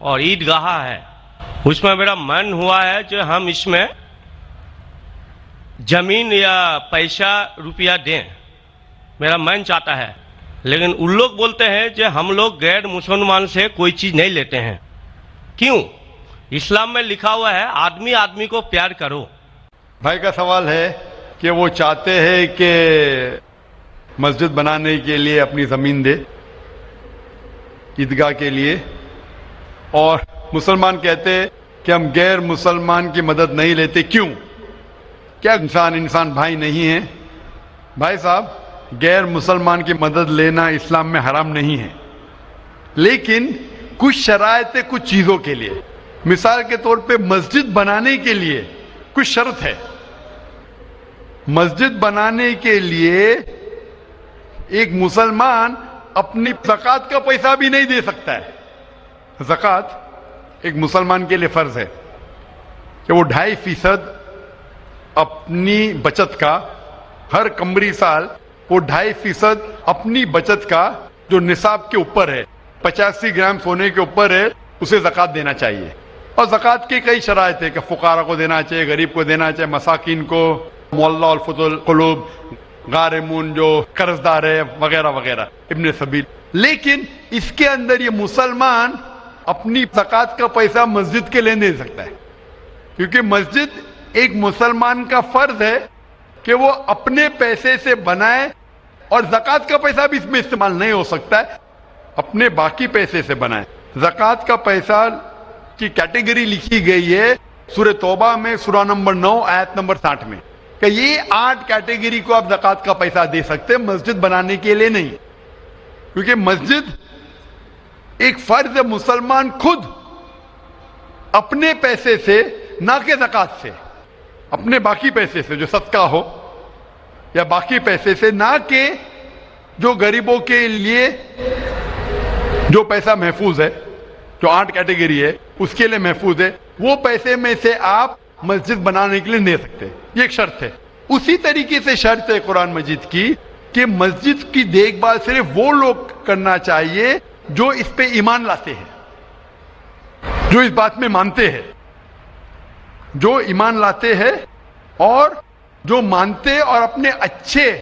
اور عیدگاہ ہے. اس میں میرا من ہوا ہے کہ ہم اس میں زمین یا پیسہ روپیہ دیں, میرا من چاہتا ہے. لیکن ان لوگ بولتے ہیں کہ ہم لوگ غیر مسلمان سے کوئی چیز نہیں لیتے ہیں. کیوں؟ اسلام میں لکھا ہوا ہے آدمی آدمی کو پیار کرو. بھائی کا سوال ہے کہ وہ چاہتے ہیں کہ مسجد بنانے کے لیے اپنی زمین دے عیدگاہ کے لیے, اور مسلمان کہتے ہیں کہ ہم غیر مسلمان کی مدد نہیں لیتے. کیوں؟ کیا انسان بھائی نہیں ہے؟ بھائی صاحب, غیر مسلمان کی مدد لینا اسلام میں حرام نہیں ہے, لیکن کچھ شرائط ہے کچھ چیزوں کے لیے. مثال کے طور پہ مسجد بنانے کے لیے کچھ شرط ہے. مسجد بنانے کے لیے ایک مسلمان اپنی زکوٰۃ کا پیسہ بھی نہیں دے سکتا ہے. زکوٰۃ ایک مسلمان کے لیے فرض ہے کہ وہ 2.5% اپنی بچت کا, ہر قمری سال وہ 2.5% اپنی بچت کا جو نصاب کے اوپر ہے, 85 گرام سونے کے اوپر ہے, اسے زکوٰۃ دینا چاہیے. اور زکوٰۃ کی کئی شرائط ہے کہ فقراء کو دینا چاہیے, غریب کو دینا چاہیے, مساکین کو, معلّہ الفضل القلوب, غارمون جو قرض دار ہے, وغیرہ وغیرہ, ابن سبیل. لیکن اس کے اندر یہ مسلمان اپنی زکوٰۃ کا پیسہ مسجد کے لیے نہیں دے سکتا ہے, کیونکہ مسجد ایک مسلمان کا فرض ہے کہ وہ اپنے پیسے سے بنائے, اور زکوٰۃ کا پیسہ بھی اس میں استعمال نہیں ہو سکتا ہے, اپنے باقی پیسے سے بنائے. زکوٰۃ کا پیسہ کی کیٹیگری لکھی گئی ہے سورہ توبہ میں, سورہ نمبر 9 آیت نمبر 60 میں, کہ یہ 8 کیٹیگری کو آپ زکوٰۃ کا پیسہ دے سکتے ہیں, مسجد بنانے کے لیے نہیں. کیونکہ مسجد ایک فرض ہے, مسلمان خود اپنے پیسے سے, نہ کہ زکوٰۃ سے, اپنے باقی پیسے سے جو صدقہ ہو یا باقی پیسے سے, نہ کہ جو غریبوں کے لیے جو پیسہ محفوظ ہے, جو 8 کیٹیگری ہے اس کے لیے محفوظ ہے, وہ پیسے میں سے آپ مسجد بنانے کے لیے نہیں دے سکتے. یہ ایک شرط ہے. اسی طریقے سے شرط ہے قرآن مجید کی کہ مسجد کی دیکھ بھال صرف وہ لوگ کرنا چاہیے جو اس پہ ایمان لاتے ہیں, جو اس بات میں مانتے ہیں, جو ایمان لاتے ہیں اور جو مانتے اور اپنے اچھے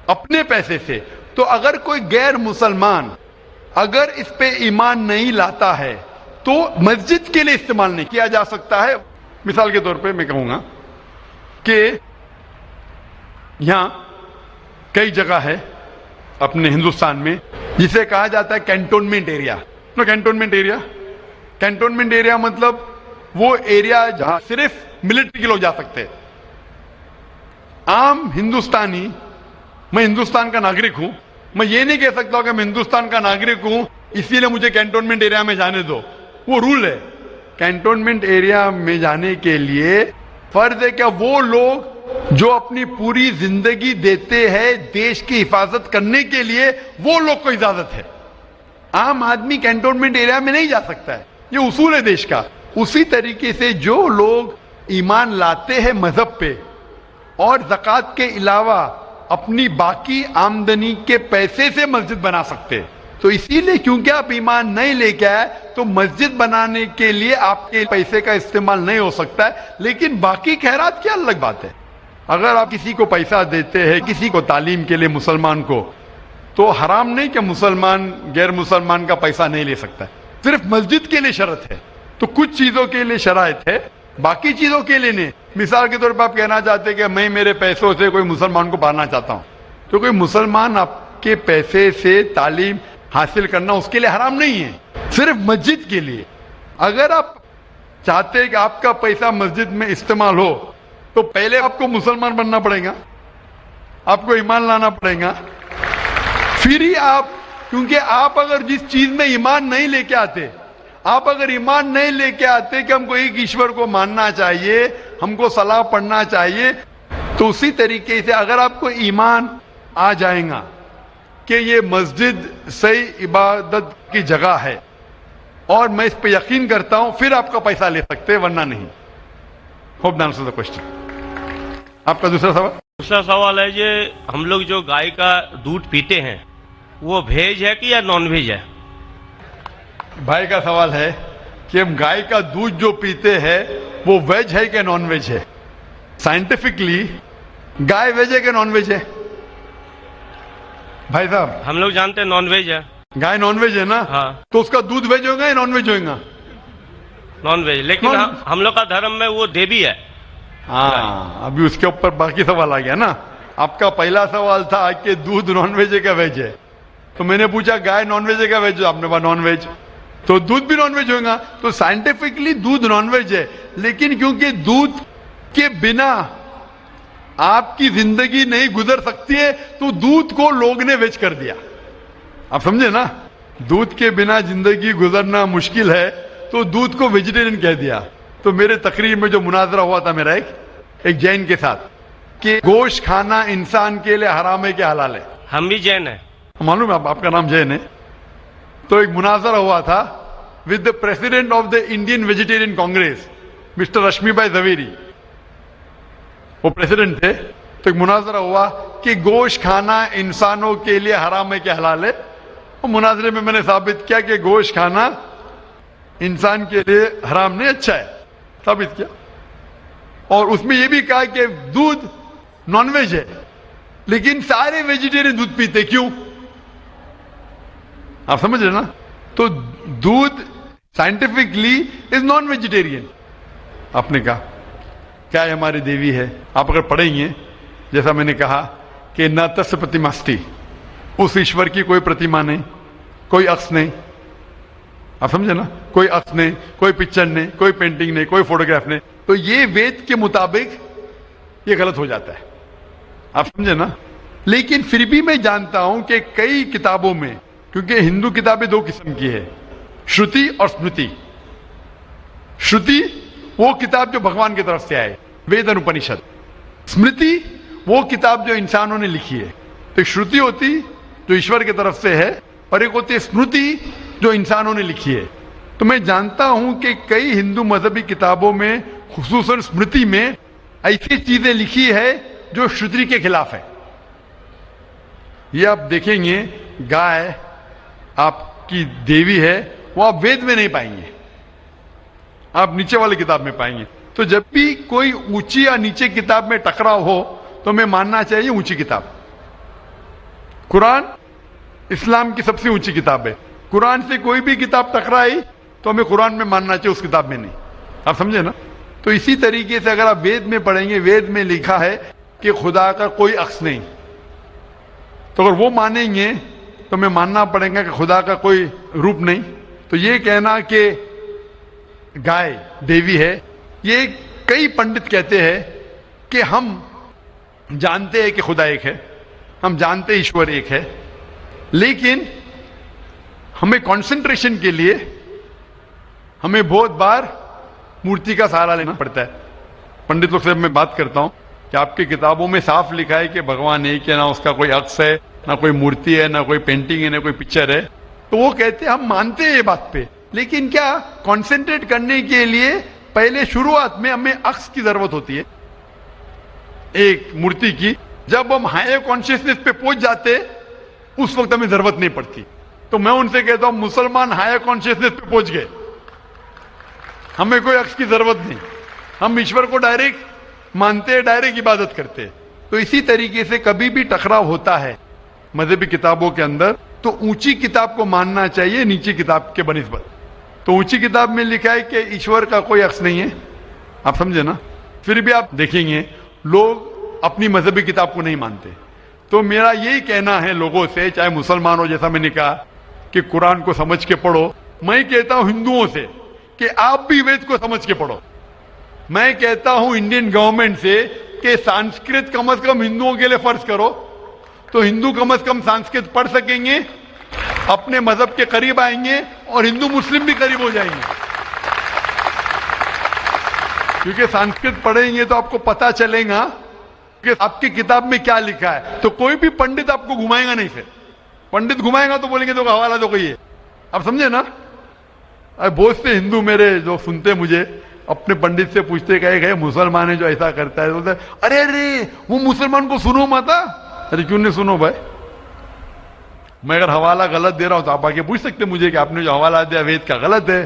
اپنے پیسے سے. تو اگر کوئی غیر مسلمان اگر اس پہ ایمان نہیں لاتا ہے تو مسجد کے لیے استعمال نہیں کیا جا سکتا ہے. مثال کے طور پہ میں کہوں گا کہ یہاں کئی جگہ ہے اپنے ہندوستان میں جسے کہا جاتا ہے کینٹونمنٹ ایریا. کینٹونمنٹ ایریا مطلب وہ ایریا جہاں صرف ملٹری کے لوگ جا سکتے ہیں. عام ہندوستانی, میں ہندوستان کا ناگرک ہوں, میں یہ نہیں کہہ سکتا کہ میں ہندوستان کا ناگرک ہوں اسی لیے مجھے کینٹونمنٹ ایریا میں جانے دو. وہ رول ہے. کینٹونمنٹ ایریا میں جانے کے لیے فرض ہے کہ وہ لوگ جو اپنی پوری زندگی دیتے ہیں دیش کی حفاظت کرنے کے لیے, وہ لوگ کو اجازت ہے. عام آدمی کینٹونمنٹ ایریا میں نہیں جا سکتا ہے, یہ اصول ہے دیش کا. اسی طریقے سے جو لوگ ایمان لاتے ہیں مذہب پہ اور زکوٰۃ کے علاوہ اپنی باقی آمدنی کے پیسے سے مسجد بنا سکتے, تو اسی لیے کیونکہ آپ ایمان نہیں لے کے آئے تو مسجد بنانے کے لیے آپ کے پیسے کا استعمال نہیں ہو سکتا ہے. لیکن باقی خیرات کی الگ بات ہے. اگر آپ کسی کو پیسہ دیتے ہیں, کسی کو تعلیم کے لیے مسلمان کو, تو حرام نہیں کہ مسلمان غیر مسلمان کا پیسہ نہیں لے سکتا ہے. صرف مسجد کے لیے شرط ہے. تو کچھ چیزوں کے لیے شرائط ہے, باقی چیزوں کے لیے نہیں. مثال کے طور پر آپ کہنا چاہتے کہ میں میرے پیسوں سے کوئی مسلمان کو پڑھانا چاہتا ہوں, تو کوئی مسلمان آپ کے پیسے سے تعلیم حاصل کرنا اس کے لیے حرام نہیں ہے, صرف مسجد کے لیے. اگر آپ چاہتے ہیں کہ آپ کا پیسہ مسجد میں استعمال ہو تو پہلے آپ کو مسلمان بننا پڑے گا, آپ کو ایمان لانا پڑے گا, پھر ہی آپ, کیونکہ آپ اگر جس چیز میں ایمان نہیں لے کے آتے, آپ اگر ایمان نہیں لے کے آتے کہ ہم کو ایک ایشور کو ماننا چاہیے, ہم کو صلاح پڑھنا چاہیے, تو اسی طریقے سے اگر آپ کو ایمان آ جائے گا کہ یہ مسجد صحیح عبادت کی جگہ ہے اور میں اس پہ یقین کرتا ہوں, پھر آپ کا پیسہ لے سکتے, ورنہ نہیں. Hope answer the question. آپ کا دوسرا سوال ہے یہ ہم لوگ جو گائے کا دودھ پیتے ہیں وہ ویج ہے کہ یا نان ویج ہے؟ بھائی کا سوال ہے کہ ہم گائے کا دودھ جو پیتے ہیں وہ ویج ہے کہ نان ویج ہے. سائنٹیفکلی گائے ویج ہے کہ نان ویج ہے بھائی صاحب؟ ہم لوگ جانتے ہیں نان ویج ہے. گائے نان ویج ہے نا؟ ہاں تو اس کا دودھ ویج ہوگا یا نان ویج ہوگا؟ Non veg. لیکن ہم لوگ کا دھرم میں وہ دیوی ہے. ہاں ابھی اس کے اوپر باقی سوال آ گیا نا. آپ کا پہلا سوال تھا کہ دودھ نان ویج ہے کیا ویج ہے, تو میں نے پوچھا گائے نان ویج ہے کیا ویج ہے, آپ نے کہا نان ویج, تو دودھ بھی نان ویج ہوگا. تو سائنٹیفکلی دودھ نان ویج ہے, لیکن کیونکہ دودھ کے بنا آپ کی زندگی نہیں گزر سکتی ہے تو دودھ کو لوگ نے ویج کر دیا. آپ سمجھے نا, دودھ کے بنا زندگی گزرنا مشکل ہے تو دودھ کو ویجیٹیرین کہہ دیا. تو میرے تقریر میں جو مناظرہ ہوا تھا میرا ایک جین کے ساتھ کہ گوشت کھانا انسان کے لیے حرام ہے کہ حلال ہے. ہم بھی جین ہیں. معلوم ہے آپ کا نام جین ہے. تو ایک مناظرہ ہوا تھا with the president of the Indian Vegetarian Congress mister Rashmi Bhai Zaveri, وہ پریزیڈنٹ تھے. تو ایک مناظرہ ہوا کہ گوشت کھانا انسانوں کے لیے حرام ہے کہ حلال ہے. وہ مناظرے میں نے ثابت کیا کہ گوشت کھانا انسان کے لیے حرام نہیں, اچھا ہے, ثابت کیا. اور اس میں یہ بھی کہا کہ دودھ نان ویج ہے, لیکن سارے ویجیٹیرین دودھ پیتے, کیوں؟ آپ سمجھ رہے نا. تو دودھ سائنٹیفکلی از نان ویجیٹیرین. آپ نے کہا کیا ہے ہماری دیوی ہے. آپ اگر پڑھیں گے جیسا میں نے کہا کہ نہ تس پرتیماستی, اس ایشور کی کوئی پرتیما نہیں, کوئی عکس نہیں. آپ سمجھے نا, کوئی عکس نہیں, کوئی پکچر نہیں, کوئی پینٹنگ نہیں, کوئی فوٹوگراف نہیں. تو یہ وید کے مطابق یہ غلط ہو جاتا ہے. آپ سمجھے نا. لیکن پھر بھی میں جانتا ہوں کہ کئی کتابوں میں, کیونکہ ہندو کتابیں دو قسم کی ہے, شروتی اور اسمرتی. شروتی وہ کتاب جو بھگوان کی طرف سے آئے, وید اور اپنشد. اسمرتی وہ کتاب جو انسانوں نے لکھی ہے. تو ایک شروتی ہوتی جو ایشور کی طرف سے ہے, اور ایک ہوتی ہے اسمرتی جو انسانوں نے لکھی ہے. تو میں جانتا ہوں کہ کئی ہندو مذہبی کتابوں میں خصوصاً اسمرتی میں ایسی چیزیں لکھی ہے جو شروتی کے خلاف ہے. یہ آپ دیکھیں گے گائے آپ کی دیوی ہے, وہ آپ وید میں نہیں پائیں گے, آپ نیچے والی کتاب میں پائیں گے. تو جب بھی کوئی اونچی یا نیچے کتاب میں ٹکراؤ ہو تو ہمیں ماننا چاہیے اونچی کتاب. قرآن اسلام کی سب سے اونچی کتاب ہے. قرآن سے کوئی بھی کتاب ٹکرائی تو ہمیں قرآن میں ماننا چاہیے, اس کتاب میں نہیں. آپ سمجھے نا. تو اسی طریقے سے اگر آپ وید میں پڑھیں گے, وید میں لکھا ہے کہ خدا کا کوئی عکس نہیں, تو اگر وہ مانیں گے تو ہمیں ماننا پڑے گا کہ خدا کا کوئی روپ نہیں. تو یہ کہنا کہ گائے دیوی ہے, یہ کئی پنڈت کہتے ہیں کہ ہم جانتے ہیں کہ خدا ایک ہے, ہم جانتے ہیں ایشور ایک ہے, لیکن ہمیں کنسنٹریشن کے لیے ہمیں بہت بار مورتی کا سہارا لینا پڑتا ہے. پنڈت لوگ سے میں بات کرتا ہوں کہ آپ کی کتابوں میں صاف لکھا ہے کہ بھگوان ایک ہے, نہ اس کا کوئی عکس ہے, نہ کوئی مورتی ہے, نہ کوئی پینٹنگ ہے, نہ کوئی پکچر ہے. تو وہ کہتے ہیں ہم مانتے ہیں یہ بات پہ, لیکن کیا کنسنٹریٹ کرنے کے لیے پہلے شروعات میں ہمیں عکس کی ضرورت ہوتی ہے, ایک مورتی کی. جب ہم ہائر کانشیسنس پہ پہنچ جاتے اس وقت ہمیں ضرورت نہیں پڑتی. تو میں ان سے کہتا ہوں مسلمان ہائر کانشیسنس پہ پہنچ گئے, ہمیں کوئی عکس کی ضرورت نہیں, ہم ایشور کو ڈائریکٹ مانتے ہیں, ڈائریکٹ عبادت کرتے ہیں. تو اسی طریقے سے کبھی بھی ٹکراؤ ہوتا ہے مذہبی کتابوں کے اندر تو اونچی کتاب کو ماننا چاہیے نیچی کتاب کے بنسبت. تو اونچی کتاب میں لکھا ہے کہ ایشور کا کوئی عکس نہیں ہے, آپ سمجھے نا. پھر بھی آپ دیکھیں گے لوگ اپنی مذہبی کتاب کو نہیں مانتے. تو میرا یہی کہنا ہے لوگوں سے, چاہے مسلمان ہو, جیسا میں نے کہا کہ قرآن کو سمجھ کے پڑھو. میں کہتا ہوں ہندوؤں سے کہ آپ بھی وید کو سمجھ کے پڑھو. میں کہتا ہوں انڈین گورنمنٹ سے کہ سانسکرت کم از کم ہندوؤں کے لیے فرض کرو, تو ہندو کم از کم سانسکرت پڑھ سکیں گے, اپنے مذہب کے قریب آئیں گے, اور ہندو مسلم بھی قریب ہو جائیں گے. کیونکہ سانسکرت پڑھیں گے تو آپ کو پتا چلے گا کہ آپ کی کتاب میں کیا لکھا ہے. تو کوئی بھی پنڈت آپ کو گھمائے گا نہیں. پھر پنڈت گھمائے گا تو بولیں گے تو حوالہ دو کوئی ہے. آپ سمجھے نا. بہت سے ہندو میرے جو سنتے مجھے اپنے پنڈت سے پوچھتے کہ مسلمان ہے جو ایسا کرتا ہے, بولتے ارے ارے وہ مسلمان کو سنو مت. ارے کیوں نہیں سنو بھائی, میں اگر حوالہ غلط دے رہا ہوں تو آپ آگے پوچھ سکتے مجھے کہ آپ نے جو حوالہ دیا وید کا غلط ہے,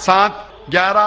7, 11,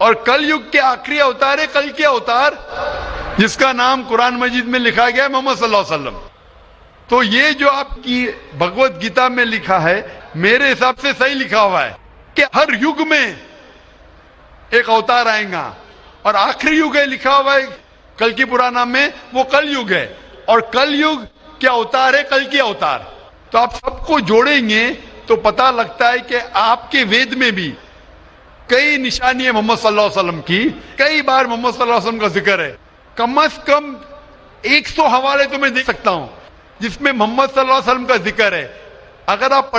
اور کل یگ کے آخری اوتار ہے کل کے اوتار، جس کا نام قرآن مجید میں لکھا گیا ہے محمد صلی اللہ علیہ وسلم. تو یہ جو آپ کی بھگوت گیتا میں لکھا ہے میرے حساب سے صحیح لکھا ہوا ہے کہ ہر یگ میں ایک اوتار آئے گا، اور آخری یگ ہے لکھا ہوا ہے کل کی پرانا میں، وہ کل یگ ہے، اور کل یگ کیا اوتار ہے کل کی اوتار. تو آپ سب کو جوڑیں گے تو پتہ لگتا ہے کہ آپ کے وید میں بھی کئی نشانی ہے محمد صلی اللہ علیہ وسلم کی، کئی بار محمد صلی اللہ علیہ وسلم کا ذکر ہے. کم از کم 100 حوالے تو میں دے سکتا ہوں جس میں محمد صلی اللہ علیہ وسلم کا ذکر ہے. اگر آپ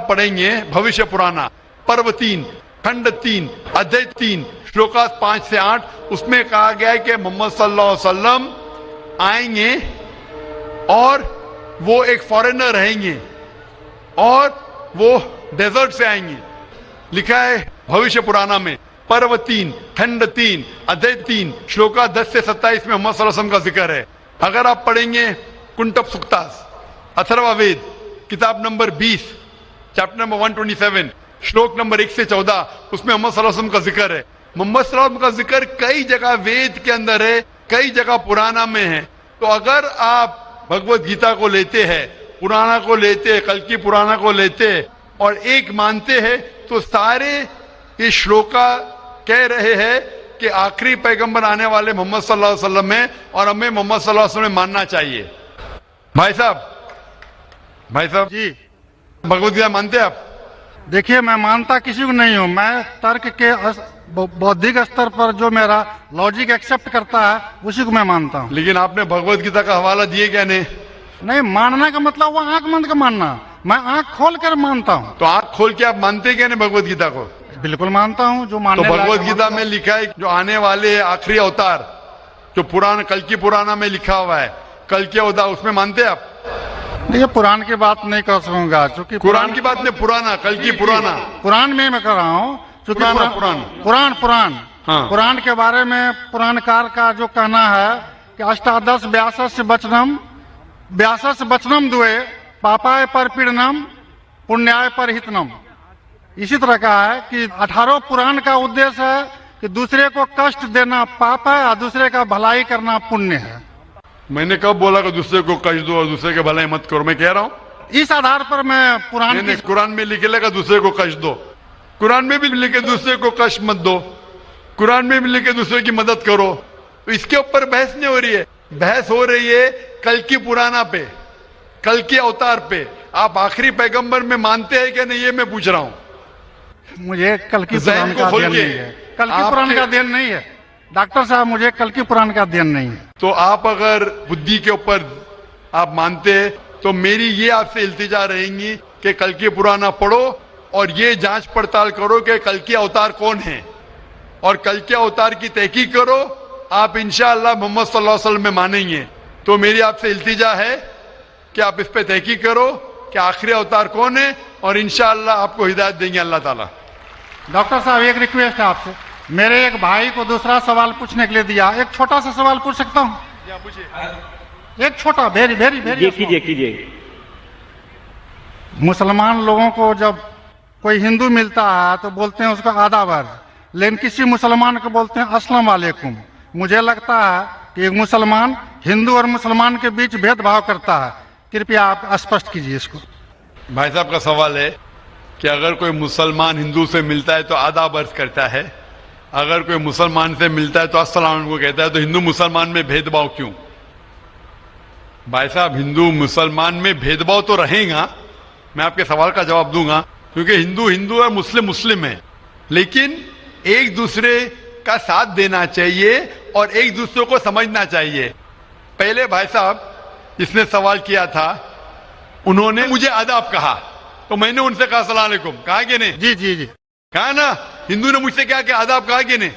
پڑھیں گے بھوشیہ پرانا پرو 3 کھنڈ 3 ادھیائے 3 شلوکاس 5 سے 8، اس میں کہا گیا ہے کہ محمد صلی اللہ علیہ وسلم آئیں گے اور وہ ایک فارینر رہیں گے اور وہ ڈیزرٹ سے آئیں گے. لکھا ہے بھوشیہ پرانا میں پرو 3 کھنڈ 3 ادھیائے 3 شلوکا 10 سے 27 میں محمد صلی اللہ علیہ وسلم کا ذکر ہے. اگر آپ پڑھیں گے کنٹپ سکتاس اتھروا وید کتاب نمبر 20 چیپٹر نمبر 127 شلوک نمبر 1 سے 14، اس میں محمد صلی اللہ علیہ وسلم کا ذکر ہے. محمد صلی اللہ علیہ وسلم کا ذکر کئی جگہ وید کے اندر ہے، کئی جگہ پرانا میں ہے. تو اگر آپ بھگوت گیتا کو لیتے ہیں، پرانا کو لیتے، کل کی پرانا کو لیتے اور ایک مانتے ہیں، تو سارے یہ شلوکا کہہ رہے ہیں کہ آخری پیغمبر آنے والے محمد صلی اللہ علیہ وسلم ہیں اور ہمیں محمد صلی اللہ علیہ وسلم ماننا چاہیے. بھائی صاحب جی بھگوت گیتا مانتے ہیں آپ؟ دیکھیے، میں مانتا کسی کو نہیں ہوں. میں ترک کے بودھک استر پر جو میرا لاجک ایکسپٹ کرتا ہے اسی کو میں مانتا ہوں. لیکن آپ نے بھگوت گیتا کا حوالہ دیے کیا نہیں، ماننا کا مطلب وہ آنکھ بند کا ماننا، میں آنکھ کھول کر مانتا ہوں. تو آنکھ کھول کے آپ مانتے کیا نہیں بھگوت گیتا کو؟ بالکل مانتا ہوں. جو تو ماننے بھگوت گیتا میں لکھا ہے جو آنے والے آخری اوتار جو پرانا کل کی پرانا میں لکھا ہوا ہے کل کے اوتار، اس میں مانتے آپ؟ یہ قرآن کی بات نہیں کر سکوں گا کیونکہ قرآن کی بات نہیں، پرانا کل کی پرانا قرآن میں کر رہا ہوں قرآن. ہاں. قرآن کے بارے میں پران کار کا جو کہنا ہے کہ اشٹادش 82 بچنم دوئے پاپائے پر پیڑنم پنیائے پر ہتنم. اسی طرح کا ہے کہ 18 پران کا ادیش ہے کہ دوسرے کو کشٹ دینا پاپ ہے اور دوسرے کا بھلائی کرنا پنیہ ہے. میں نے کب بولا کہ دوسرے کو کشٹ دو اور دوسرے کے بھلائی مت کرو؟ میں کہہ رہا ہوں اس آدھار پر میں قرآن میں لکھے لگا دوسرے کو کشٹ دو، قرآن میں بھی لکھے دوسرے کو کشٹ مت دو، قرآن میں بھی لکھے دوسرے کی مدد کرو. تو اس کے اوپر بحث نہیں ہو رہی ہے، بحث ہو رہی ہے کل کی پرانا پہ، کل کے اوتار پہ. آپ آخری پیغمبر میں مانتے ہیں کہ نہیں یہ میں پوچھ رہا ہوں. مجھے کل کی پران کا دین نہیں ہے، کل کی پران کا دین نہیں ہے ڈاکٹر صاحب، مجھے کل کی پران کا دین نہیں ہے. تو آپ اگر بدھی کے اوپر آپ مانتے ہیں تو میری یہ آپ سے التجا رہیں گی کہ کل کی پرانا پڑھو اور یہ جانچ پڑتال کرو کہ کل کی اوتار کون ہے اور کل کے اوتار کی تحقیق کرو. آپ انشاءاللہ محمد صلی اللہ علیہ وسلم میں مانیں گے. تو میری آپ سے التجا ہے کہ آپ اس پہ تحقیق کرو کہ آخری اوتار کون ہے اور انشاءاللہ آپ کو ہدایت دیں گے اللہ تعالیٰ. ڈاکٹر صاحب ایک ریکویسٹ ہے آپ سے، میرے ایک بھائی کو دوسرا سوال پوچھنے کے لیے دیا، ایک چھوٹا سا سوال پوچھ سکتا ہوں؟ ایک چھوٹا ویری کیجئے. مسلمان لوگوں کو جب کوئی ہندو ملتا ہے تو بولتے ہیں اس کا آداب ہے، لیکن کسی مسلمان کو بولتے ہیں السلام علیکم. مجھے لگتا ہے کہ ایک مسلمان ہندو اور مسلمان کے بیچ بھید بھاؤ کرتا ہے. کرپیا آپ اسپشٹ کیجیے اس کو. بھائی صاحب کا سوال ہے کہ اگر کوئی مسلمان ہندو سے ملتا ہے تو آداب عرض کرتا ہے، اگر کوئی مسلمان سے ملتا ہے تو السلام علیکم کو کہتا ہے، تو ہندو مسلمان میں بھید بھاؤ کیوں؟ بھائی صاحب ہندو مسلمان میں بھید بھاؤ تو رہے گا، میں آپ کے سوال کا جواب دوں گا، کیونکہ ہندو ہندو ہے، مسلم ہے، لیکن ایک دوسرے کا ساتھ دینا چاہیے اور ایک دوسرے کو سمجھنا چاہیے. پہلے بھائی صاحب جس نے سوال کیا تھا انہوں نے مجھے آداب کہا تو میں نے ان سے کہا السلام علیکم، کہا کہ نہیں؟ جی کہا نا. ہندو نے مجھ سے کیا کہ آداب کہا کہ نہیں؟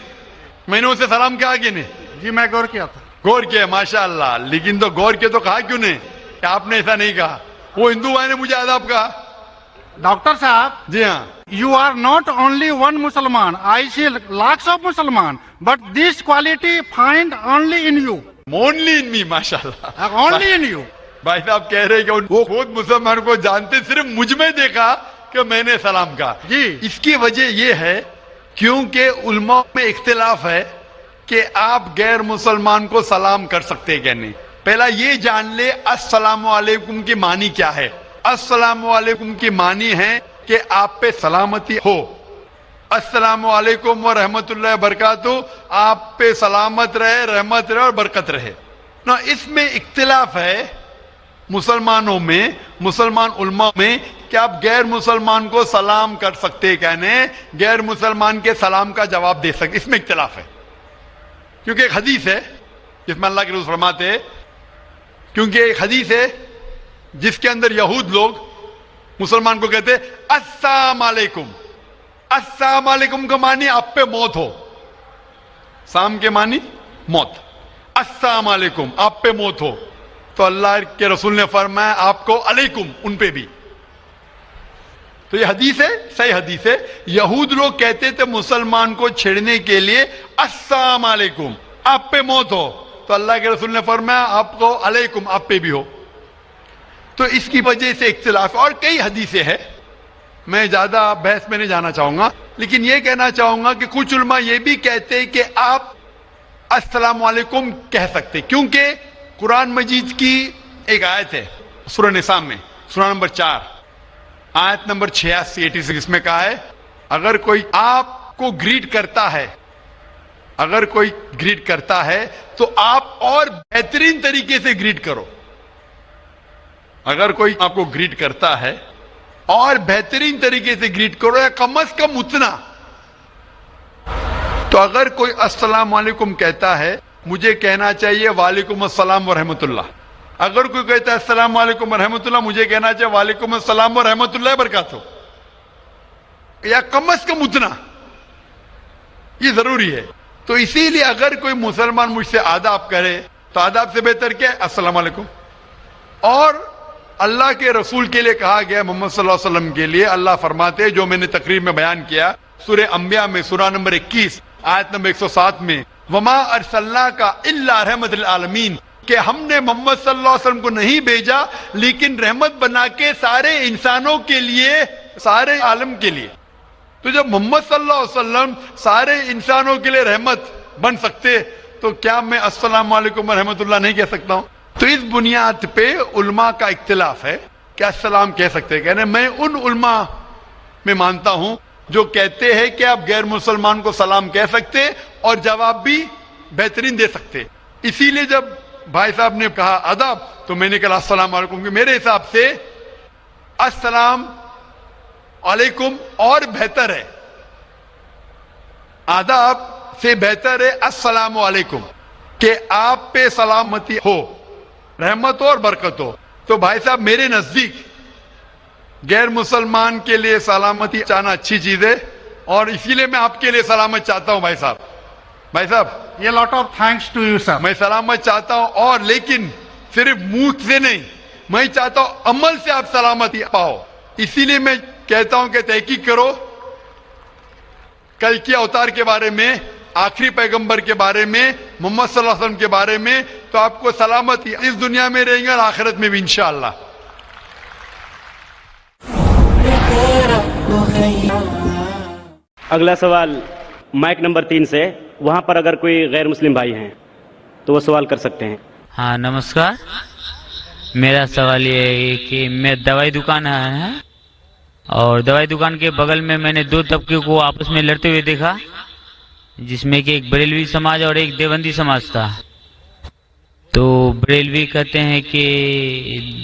میں نے ان سے سلام کہا کہ نہیں؟ جی میں غور کیا تھا. غور کیا ماشاء اللہ، لیکن تو غور کیا تو کہا کیوں نہیں کہ آپ نے ایسا نہیں کہا؟ وہ ہندو بھائی نے مجھے آداب کہا. ڈاکٹر صاحب جی ہاں، you are not only one Musliman, I see lakhs of Musliman, but this quality find only in you. only in me ماشاء اللہ. Only in you. بھائی صاحب کہہ رہے کہ وہ خود مسلمان کو جانتے، صرف مجھ میں دیکھا کہ میں نے سلام کہا. جی اس کی وجہ یہ ہے کیونکہ علماء میں اختلاف ہے کہ آپ غیر مسلمان کو سلام کر سکتے کہ نہیں. پہلا یہ جان لے السلام علیکم کی معنی کیا ہے. السلام علیکم کی معنی ہے کہ آپ پہ سلامتی ہو. السلام علیکم ورحمۃ اللہ وبرکاتہ، آپ پہ سلامت رہے، رحمت رہے اور برکت رہے. نا اس میں اختلاف ہے مسلمانوں میں، مسلمان علماء میں، کہ آپ غیر مسلمان کو سلام کر سکتے کہنے، غیر مسلمان کے سلام کا جواب دے سکتے. اس میں اختلاف ہے کیونکہ ایک حدیث ہے جس میں اللہ کے رسول فرماتے ہیں، کیونکہ ایک حدیث ہے جس کے اندر یہود لوگ مسلمان کو کہتے السلام علیکم. السلام علیکم کا معنی آپ پہ موت ہو. سام کے معنی موت. السلام علیکم آپ پہ موت ہو. تو اللہ کے رسول نے فرمایا آپ کو علیکم ان پہ بھی. تو یہ حدیث ہے، صحیح حدیث ہے. یہود لوگ کہتے تھے مسلمان کو چھیڑنے کے لیے السلام علیکم آپ پہ موت ہو. تو اللہ کے رسول نے فرمایا آپ کو علیکم آپ پہ بھی ہو. تو اس کی وجہ سے اختلاف. اور کئی حدیثیں ہیں، میں زیادہ بحث میں نہیں جانا چاہوں گا، لیکن یہ کہنا چاہوں گا کہ کچھ علماء یہ بھی کہتے ہیں کہ آپ السلام علیکم کہہ سکتے، کیونکہ قرآن مجید کی ایک آیت ہے سورہ نساء میں، سورہ نمبر 4 آیت نمبر 86 میں کہا ہے اگر کوئی آپ کو گریٹ کرتا ہے، اگر کوئی گریٹ کرتا ہے تو آپ اور بہترین طریقے سے گریٹ کرو. اگر کوئی آپ کو گریٹ کرتا ہے اور بہترین طریقے سے گریٹ کرو، یا کم از کم اتنا. تو اگر کوئی السلام علیکم کہتا ہے، مجھے کہنا چاہیے وعلیکم السلام ورحمۃ اللہ. اگر کوئی کہتا ہے السلام علیکم ورحمۃ اللہ، مجھے کہنا چاہیے وعلیکم السلام ورحمۃ اللہ وبرکاتہ، یا کم از کم اتنا. یہ ضروری ہے. تو اسی لیے اگر کوئی مسلمان مجھ سے آداب کرے تو آداب سے بہتر کیا ہے؟ السلام علیکم. اور اللہ کے رسول کے لیے کہا گیا، محمد صلی اللہ علیہ وسلم کے لیے اللہ فرماتے ہیں، جو میں نے تقریر میں بیان کیا سورہ انبیاء میں سورہ نمبر 21 آیت نمبر 107 میں، وما ارسلناک الا رحمت للعالمین، کہ ہم نے محمد صلی اللہ علیہ وسلم کو نہیں بھیجا لیکن رحمت بنا کے سارے انسانوں کے لیے، سارے عالم کے لیے. تو جب محمد صلی اللہ علیہ وسلم سارے انسانوں کے لیے رحمت بن سکتے تو کیا میں السلام علیکم ورحمۃ اللہ نہیں کہہ سکتا ہوں؟ تو اس بنیاد پہ علماء کا اختلاف ہے کہ السلام کہہ سکتے. کہنے میں ان علماء میں مانتا ہوں جو کہتے ہیں کہ آپ غیر مسلمان کو سلام کہہ سکتے اور جواب بھی بہترین دے سکتے. اسی لیے جب بھائی صاحب نے کہا آداب تو میں نے کہا السلام علیکم، کہ میرے حساب سے السلام علیکم اور بہتر ہے، آداب سے بہتر ہے السلام علیکم، کہ آپ پہ سلامتی ہو، رحمت ہو اور برکت ہو. تو بھائی صاحب میرے نزدیک غیر مسلمان کے لیے سلامتی چاہنا اچھی چیز ہے، اور اسی لیے میں آپ کے لیے سلامت چاہتا ہوں. بھائی صاحب یہ lot of thanks to you sir. میں سلامت چاہتا ہوں، اور لیکن صرف منہ سے نہیں، میں چاہتا ہوں عمل سے آپ سلامتی پاؤ. اسی لیے میں کہتا ہوں کہ تحقیق کرو کل کے اوتار کے بارے میں، آخری پیغمبر کے بارے میں، محمد صلی اللہ علیہ وسلم کے بارے میں، تو آپ کو سلامتی اس دنیا میں رہیں گے اور آخرت میں بھی انشاءاللہ. اگلا سوال مائک نمبر 3 سے، وہاں پر اگر کوئی غیر مسلم بھائی ہیں تو وہ سوال کر سکتے ہیں. ہاں نمسکار، میرا سوال یہ ہے کہ میں دوائی دکان آیا ہے، اور دوائی دکان کے بغل میں میں نے 2 طبقے کو آپس میں لڑتے ہوئے دیکھا، جس میں کہ ایک بریلوی سماج اور ایک دیوبندی سماج تھا. تو بریلوی کہتے ہیں کہ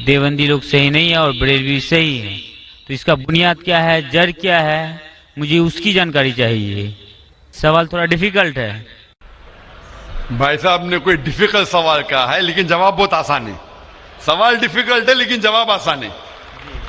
دیوبندی لوگ صحیح نہیں ہے اور بریلوی صحیح ہے. تو اس کا بنیاد کیا ہے، جڑ کیا ہے، مجھے اس کی جانکاری چاہیے. سوال تھوڑا ڈیفیکلٹ ہے. بھائی صاحب نے کوئی ڈیفیکلٹ سوال کہا ہے لیکن جواب بہت آسان ہے. سوال ڈیفیکلٹ ہے لیکن جواب آسان ہے،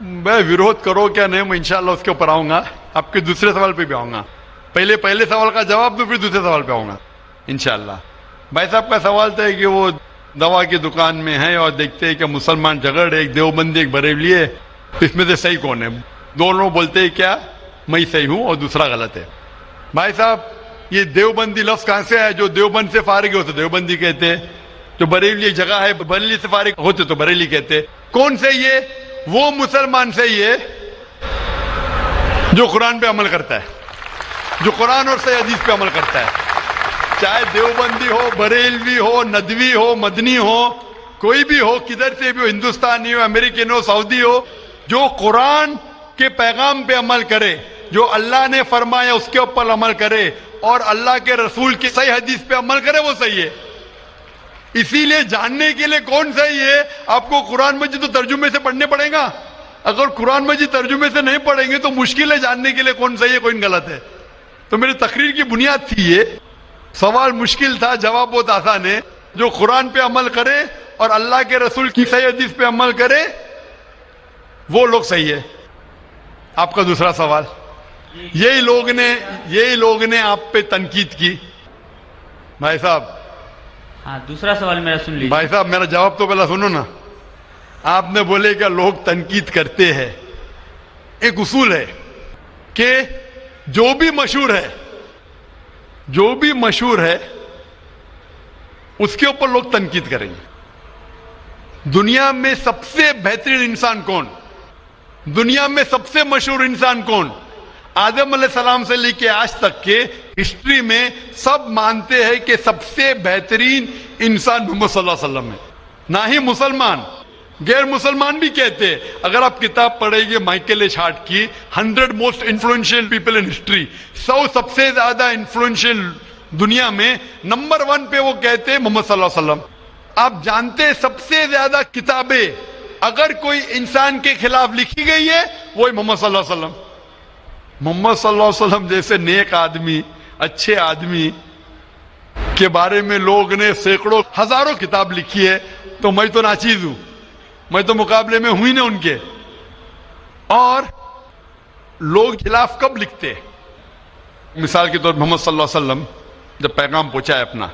میں ویروਧ کرو کیا نہیں، میں انشاءاللہ اس کے اوپر آؤں گا. آپ کے دوسرے سوال پہ بھی آؤں گا. پہلے سوال کا جواب دو، پھر دوسرے سوال پہ آؤں گا انشاءاللہ. بھائی صاحب کا سوال تھا کہ وہ دوا کی دکان میں ہے اور دیکھتے ہیں کہ مسلمان جھگڑ، ایک دیوبندی ایک بریلوی ہے، اس میں سے صحیح کون ہے؟ دونوں بولتے ہیں کیا میں صحیح ہوں اور دوسرا غلط ہے. بھائی صاحب یہ دیوبندی لفظ کہاں سے ہے؟ جو دیوبند سے فارغ ہوتے دیوبندی کہتے ہیں، جو بریلی ایک جگہ ہے بریلی سے فارغ ہوتے تو بریلی کہتے. کون سے یہ؟ وہ مسلمان سے یہ جو قرآن پہ عمل کرتا ہے، جو قرآن اور صحیح حدیث پہ عمل کرتا ہے، چاہے دیوبندی ہو، بریلوی ہو، ندوی ہو، مدنی ہو، کوئی بھی ہو، کدھر سے بھی ہو، ہندوستانی ہو، امریکن ہو، سعودی ہو، جو قرآن کے پیغام پہ عمل کرے، جو اللہ نے فرمایا اس کے اوپر عمل کرے اور اللہ کے رسول کی صحیح حدیث پہ عمل کرے، وہ صحیح ہے۔ اسی لیے جاننے کے لیے کون صحیح ہے، آپ کو قرآن مجید تو ترجمے سے پڑھنے پڑے گا۔ اگر قرآن مجید ترجمے سے نہیں پڑھیں گے تو مشکل ہے جاننے کے لیے کون صحیح ہے کون غلط ہے۔ تو میری تقریر کی بنیاد تھی یہ، سوال مشکل تھا، جواب بہت آسان ہے۔ جو قرآن پہ عمل کرے اور اللہ کے رسول کی صحیح حدیث پہ عمل کرے وہ لوگ صحیح ہے۔ آپ کا دوسرا سوال، یہی لوگ نے آپ پہ تنقید کی۔ بھائی صاحب، ہاں دوسرا سوال میرا سن لیجیے۔ بھائی صاحب میرا جواب تو پہلا سنو نا۔ آپ نے بولے کہ لوگ تنقید کرتے ہیں، ایک اصول ہے کہ جو بھی مشہور ہے اس کے اوپر لوگ تنقید کریں گے۔ دنیا میں سب سے بہترین انسان کون، دنیا میں سب سے مشہور انسان کون؟ آدم علیہ السلام سے لے کے آج تک کے ہسٹری میں سب مانتے ہیں کہ سب سے بہترین انسان محمد صلی اللہ علیہ وسلم ہے۔ نہ ہی مسلمان، غیر مسلمان بھی کہتے ہیں۔ اگر آپ کتاب پڑھیں گے مائیکل ایچ ہارٹ کی 100 most influential people in history, 100 سب سے زیادہ انفلوئنشیل دنیا میں نمبر 1 پہ وہ کہتے ہیں محمد صلی اللہ علیہ وسلم۔ آپ جانتے ہیں سب سے زیادہ کتابیں اگر کوئی انسان کے خلاف لکھی گئی ہے وہی محمد صلی اللہ علیہ وسلم۔ محمد صلی اللہ علیہ وسلم جیسے نیک آدمی، اچھے آدمی کے بارے میں لوگ نے سینکڑوں ہزاروں کتاب لکھی ہے، تو میں تو ناچیز ہوں، میں تو مقابلے میں ہوں ہی نہ ان کے۔ اور لوگ خلاف کب لکھتے؟ مثال کے طور پر محمد صلی اللہ علیہ وسلم جب پیغام پہنچا ہے اپنا،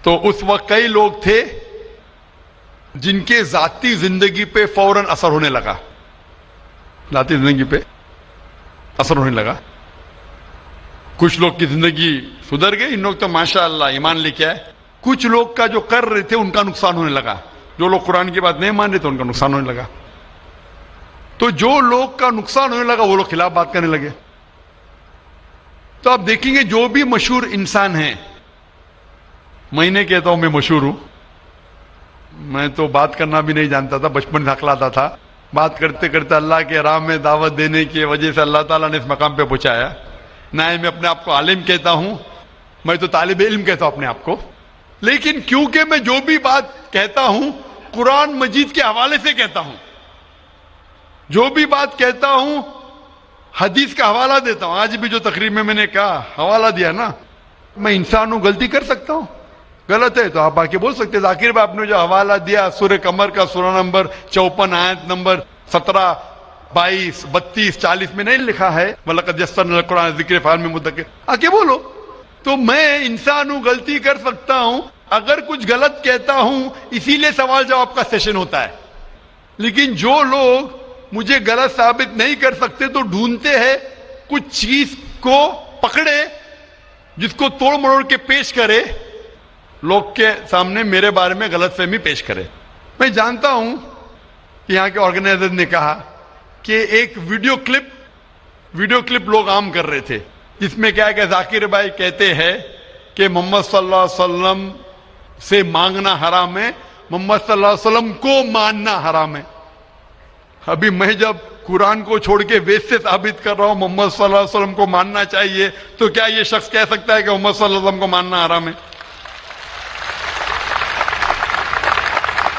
تو اس وقت کئی لوگ تھے جن کے ذاتی زندگی پہ فوراً اثر ہونے لگا، ذاتی زندگی پہ اثر ہونے لگا۔ کچھ لوگ کی زندگی سدھر گئی، ان لوگ تو ماشاءاللہ ایمان لے کے آئے۔ کچھ لوگ کا جو کر رہے تھے ان کا نقصان ہونے لگا، جو لوگ قرآن کی بات نہیں مان رہے تھے ان کا نقصان ہونے لگا۔ تو جو لوگ کا نقصان ہونے لگا وہ لوگ خلاف بات کرنے لگے۔ تو آپ دیکھیں گے جو بھی مشہور انسان ہیں، میں نہیں کہتا ہوں میں مشہور ہوں، میں تو بات کرنا بھی نہیں جانتا تھا، بچپن سے ہکلاتا تھا، بات کرتے کرتے اللہ کے راہ میں دعوت دینے کی وجہ سے اللہ تعالیٰ نے اس مقام پہ پہنچایا۔ نہ میں اپنے آپ کو عالم کہتا ہوں، میں تو طالب علم کہتا ہوں اپنے آپ کو، لیکن کیونکہ میں جو بھی بات کہتا ہوں قرآن مجید کے حوالے سے کہتا ہوں، جو بھی بات کہتا ہوں حدیث کا حوالہ دیتا ہوں۔ آج بھی جو تقریر میں نے کہا حوالہ دیا نا، میں انسان ہوں، غلطی کر سکتا ہوں، غلط ہے تو آپ آ کے بول سکتے ہیں۔ ذاکر بھائی آپ نے جو حوالہ دیا سورہ قمر کا سورہ نمبر 54 آیت نمبر 17 22 32 40 میں نہیں لکھا ہے وَلَقَدْ يَسَّرْنَا الْقُرْآنَ لِلذِّكْرِ فَهَلْ مِن مُدَّكِرٍ، آ کے بولو۔ تو میں انسان ہوں، غلطی کر سکتا ہوں، اگر کچھ غلط کہتا ہوں اسی لیے سوال جواب کا سیشن ہوتا ہے۔ لیکن جو لوگ مجھے غلط ثابت نہیں کر سکتے تو ڈھونڈتے ہیں کچھ چیز کو پکڑے جس کو توڑ مروڑ کے پیش کرے، لوگ کے سامنے میرے بارے میں غلط فہمی پیش کرے۔ میں جانتا ہوں کہ یہاں کے آرگنائزر نے کہا کہ ایک ویڈیو کلپ لوگ عام کر رہے تھے جس میں کیا کہ ذاکر بھائی کہتے ہیں کہ محمد صلی اللہ علیہ وسلم سے مانگنا حرام ہے، محمد صلی اللہ علیہ وسلم کو ماننا حرام ہے۔ ابھی میں جب قرآن کو چھوڑ کے ویس سے ثابت کر رہا ہوں محمد صلی اللہ علیہ وسلم کو ماننا چاہیے، تو کیا یہ شخص کہہ سکتا ہے کہ محمد صلی اللہ علیہ وسلم کو ماننا حرام ہے؟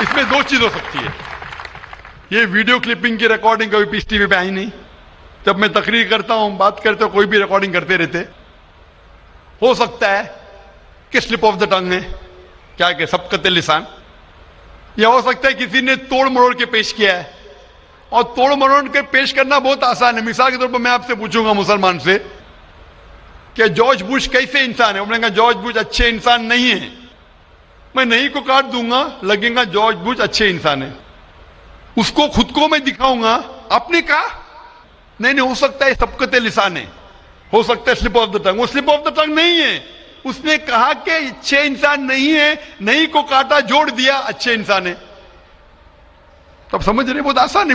اس میں دو چیز ہو سکتی ہے۔ یہ ویڈیو کلپنگ کی ریکارڈنگ کبھی پیس ٹی وی پہ آئی نہیں، جب میں تقریر کرتا ہوں بات کرتے ہوں کوئی بھی ریکارڈنگ کرتے رہتے، ہو سکتا ہے کہ سلپ آف دا ٹنگ ہے، کیا کہ سبقت لسان، یا ہو سکتا ہے کسی نے توڑ مروڑ کے پیش کیا ہے، اور توڑ مروڑ کے پیش کرنا بہت آسان ہے۔ مثال کے طور پر میں آپ سے پوچھوں گا مسلمان سے کہ جارج بش کیسے انسان ہے، انہوں نے کہا جارج بش اچھے انسان نہیں ہے، میں نہیں کو کاٹ دوں گا، لگے گا جارج بش اچھے انسان ہے، اس کو خود کو میں دکھاؤں گا۔ آپ نے کہا نہیں ہو سکتا ہے سبقت لسان ہے، ہو سکتا ہے سلپ آف دا ٹنگ، وہ سلپ آف دا ٹنگ نہیں ہے، اس نے کہا کہ اچھے انسان نہیں ہے، نہیں کو کاٹا جوڑ دیا اچھے انسان ہے۔ تب سمجھ رہے بہت آسان ہے،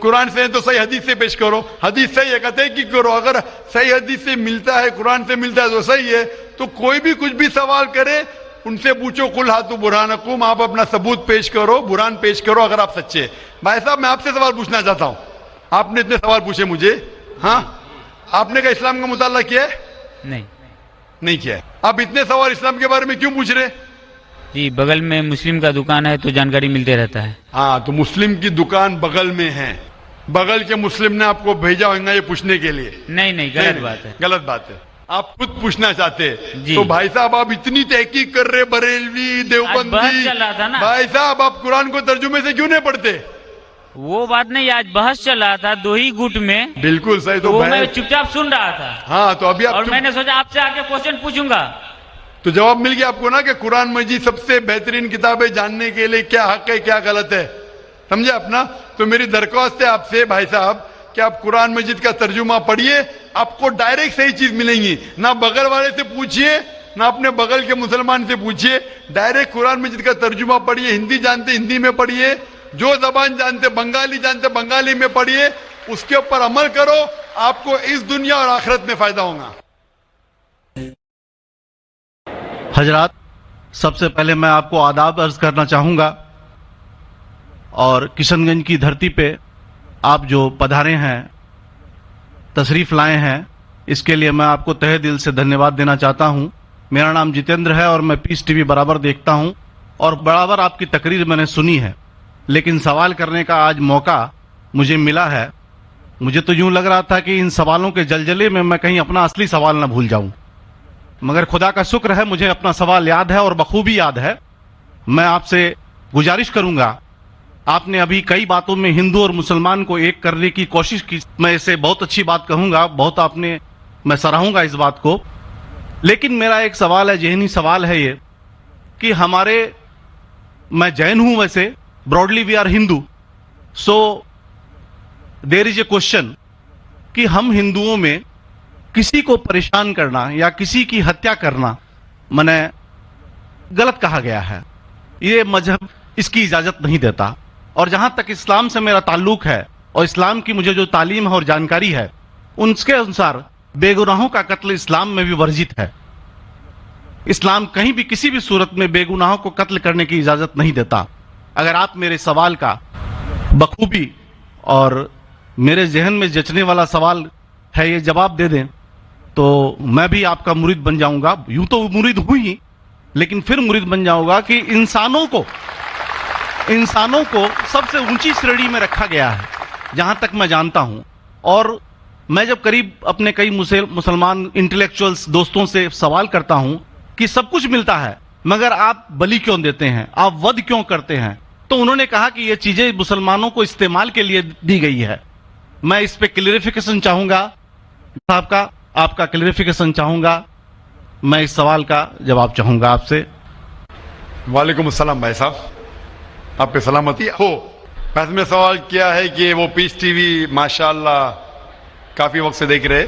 قرآن سے ہے تو صحیح حدیث سے پیش کرو. حدیث صحیح ہے کہتے ہیں کہ کرو. اگر صحیح حدیث سے ملتا ہے, قرآن سے ملتا ہے تو صحیح ہے. تو کوئی بھی کچھ بھی سوال کرے ان سے پوچھو قل ہاتوا برہانکم, آپ اپنا ثبوت پیش کرو, برہان پیش کرو اگر آپ سچے. بھائی صاحب میں آپ سے سوال پوچھنا چاہتا ہوں. آپ نے اتنے سوال پوچھے مجھے, ہاں آپ نے کہا اسلام کا مطالعہ کیا ہے؟ نہیں کیا ہے. آپ اتنے سوال اسلام کے بارے میں کیوں پوچھ رہے؟ جی بغل میں مسلم کا دکان ہے تو جانکاری ملتے رہتا ہے. ہاں تو مسلم کی دکان بغل میں ہے, بغل کے مسلم نے آپ کو بھیجا ہوگا یہ پوچھنے کے لیے؟ نہیں غلط بات ہے. غلط بات ہے. آپ خود پوچھنا چاہتے جی. تو بھائی صاحب آپ اتنی تحقیق کر رہے, بریلوی بحث دیوبندی, چل رہا تھا نا. بھائی صاحب آپ قرآن کو ترجمے سے کیوں نہیں پڑھتے؟ وہ بات نہیں, آج بحث چل رہا تھا دو ہی گٹ میں, بالکل صحیح. تو تو میں چپ چاپ سن رہا تھا. ہاں تو ابھی اور آپ میں نے سوچا آپ سے آ کے کوشچن پوچھوں گا. تو جواب مل گیا آپ کو نا کہ قرآن مجید سب سے بہترین کتاب ہے جاننے کے لیے کیا حق ہے کیا غلط ہے, سمجھے اپنا. تو میری درخواست ہے آپ سے بھائی صاحب کہ آپ قرآن مجید کا ترجمہ پڑھیے, آپ کو ڈائریکٹ صحیح چیز ملیں گی. نہ بغل والے سے پوچھیے نہ اپنے بغل کے مسلمان سے پوچھیے, ڈائریکٹ قرآن مجید کا ترجمہ پڑھیے. ہندی جانتے ہندی میں پڑھیے, جو زبان جانتے بنگالی جانتے بنگالی میں پڑھیے, اس کے اوپر عمل کرو, آپ کو اس دنیا اور آخرت میں فائدہ ہوگا. حضرات, سب سے پہلے میں آپ کو آداب عرض کرنا چاہوں گا, اور کشن گنج کی دھرتی پہ آپ جو پدھارے ہیں, تشریف لائے ہیں, اس کے لیے میں آپ کو تہہ دل سے دھنیہ واد دینا چاہتا ہوں. میرا نام جتیندر ہے اور میں پیس ٹی وی برابر دیکھتا ہوں اور برابر آپ کی تقریر میں نے سنی ہے, لیکن سوال کرنے کا آج موقع مجھے ملا ہے. مجھے تو یوں لگ رہا تھا کہ ان سوالوں کے جلجلے میں میں کہیں اپنا اصلی سوال نہ بھول جاؤں, مگر خدا کا شکر ہے مجھے اپنا سوال یاد ہے اور بخوبی یاد ہے. میں آپ سے گزارش کروں گا, آپ نے ابھی کئی باتوں میں ہندو اور مسلمان کو ایک کرنے کی کوشش کی, میں اسے بہت اچھی بات کہوں گا, بہت آپ نے, میں سراہوں گا اس بات کو. لیکن میرا ایک سوال ہے, ذہنی سوال ہے یہ کہ ہمارے, میں جین ہوں ویسے, broadly we are Hindu, so there is a question کہ ہم ہندوؤں میں کسی کو پریشان کرنا یا کسی کی ہتیا کرنا منع غلط کہا گیا ہے. یہ مذہب اس کی اجازت نہیں دیتا, اور جہاں تک اسلام سے میرا تعلق ہے اور اسلام کی مجھے جو تعلیم ہے اور جانکاری ہے, ان کے انسار بے گناہوں کا قتل اسلام میں بھی ورجت ہے. اسلام کہیں بھی کسی بھی صورت میں بے گناہوں کو قتل کرنے کی اجازت نہیں دیتا. اگر آپ میرے سوال کا بخوبی اور میرے ذہن میں جچنے والا سوال ہے یہ جواب دے دیں تو میں بھی آپ کا مرید بن جاؤں گا. یوں تو مرید ہوں ہی, لیکن پھر مرید بن جاؤں گا کہ انسانوں کو سب سے اونچی شریڑی میں رکھا گیا ہے جہاں تک میں جانتا ہوں. اور میں جب قریب اپنے کئی مسلمان انٹلیکچوئلز دوستوں سے سوال کرتا ہوں کہ سب کچھ ملتا ہے مگر آپ بلی کیوں دیتے ہیں, آپ ود کیوں کرتے ہیں, تو انہوں نے کہا کہ یہ چیزیں مسلمانوں کو استعمال کے لیے دی گئی ہے. میں اس پہ کلیریفیکیشن چاہوں گا صاحب کا, آپ کا کلیریفیکیشن چاہوں گا. میں اس سوال کا جواب چاہوں گا آپ سے. وعلیکم السلام بھائی صاحب, آپ پہ سلامتی ہو. بس میں سوال کیا ہے کہ وہ پیس ٹی وی ماشاءاللہ کافی وقت سے دیکھ رہے,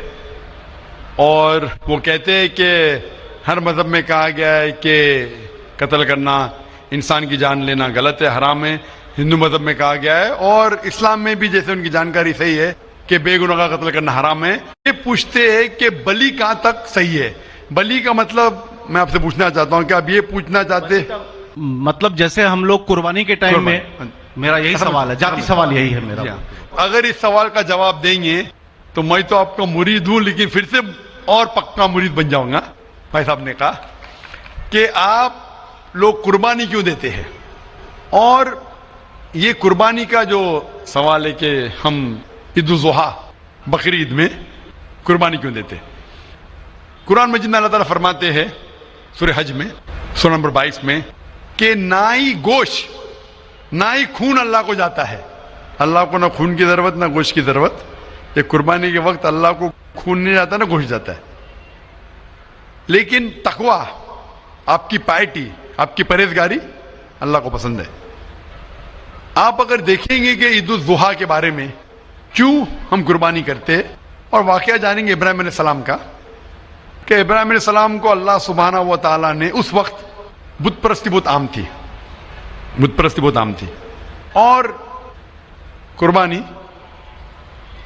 اور وہ کہتے ہیں کہ ہر مذہب میں کہا گیا ہے کہ قتل کرنا, انسان کی جان لینا غلط ہے, حرام ہے. ہندو مذہب میں کہا گیا ہے اور اسلام میں بھی جیسے ان کی جانکاری صحیح ہے کہ بے گناہ کا قتل کرنا حرام ہے. یہ پوچھتے ہیں کہ بلی کہاں تک صحیح ہے. بلی کا مطلب میں آپ سے پوچھنا چاہتا ہوں کہ آپ یہ پوچھنا چاہتے, مطلب جیسے ہم لوگ قربانی کے ٹائم میں, میرا یہی سوال ہے, ذاتی سوال یہی ہے میرا. اگر اس سوال کا جواب دیں گے تو میں تو آپ کا مرید ہوں, لیکن پھر سے اور پکا مرید بن جاؤں گا. بھائی صاحب نے کہا کہ آپ لوگ قربانی کیوں دیتے ہیں, اور یہ قربانی کا جو سوال ہے کہ ہم عید الاضحیٰ بقرعید میں قربانی کیوں دیتے. قرآن مجید میں اللہ تعالیٰ فرماتے ہیں سورہ حج میں سورہ نمبر 22 میں کہ نہ ہی گوشت نہ ہی خون اللہ کو جاتا ہے. اللہ کو نہ خون کی ضرورت نہ گوشت کی ضرورت. یہ قربانی کے وقت اللہ کو خون نہیں جاتا نہ گوشت جاتا ہے. لیکن تقوی, آپ کی پائٹی, آپ کی پرہیزگاری اللہ کو پسند ہے. آپ اگر دیکھیں گے کہ عید الاضحیٰ کے بارے میں کیوں ہم قربانی کرتے, اور واقعہ جانیں گے ابراہیم علیہ السلام کا کہ ابراہیم علیہ السلام کو اللہ سبحانہ و تعالیٰ نے, اس وقت بت پرستی بہت عام تھی, اور قربانی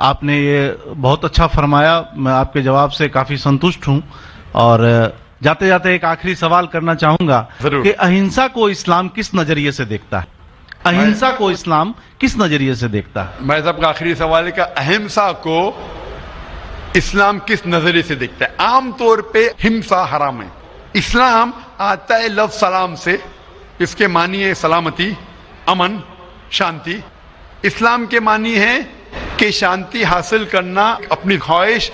آپ نے یہ بہت اچھا فرمایا. میں آپ کے جواب سے کافی سنتشٹ ہوں. اور جاتے جاتے ایک آخری سوال کرنا چاہوں گا کہ اہنسا کو اسلام کس نظریے سے دیکھتا ہے؟ اہنسا کو اسلام کس نظریے سے دیکھتا ہے؟ میں سب کا آخری سوال ہے کہ اہمسا کو اسلام کس نظریے سے دیکھتا ہے؟ عام طور پہ ہمسا حرام ہے. اسلام آتا ہے لفظ سلام سے. اس کے معنی ہے سلامتی، امن، شانتی. اسلام کے معنی ہے کہ شانتی حاصل کرنا، اپنی خواہش،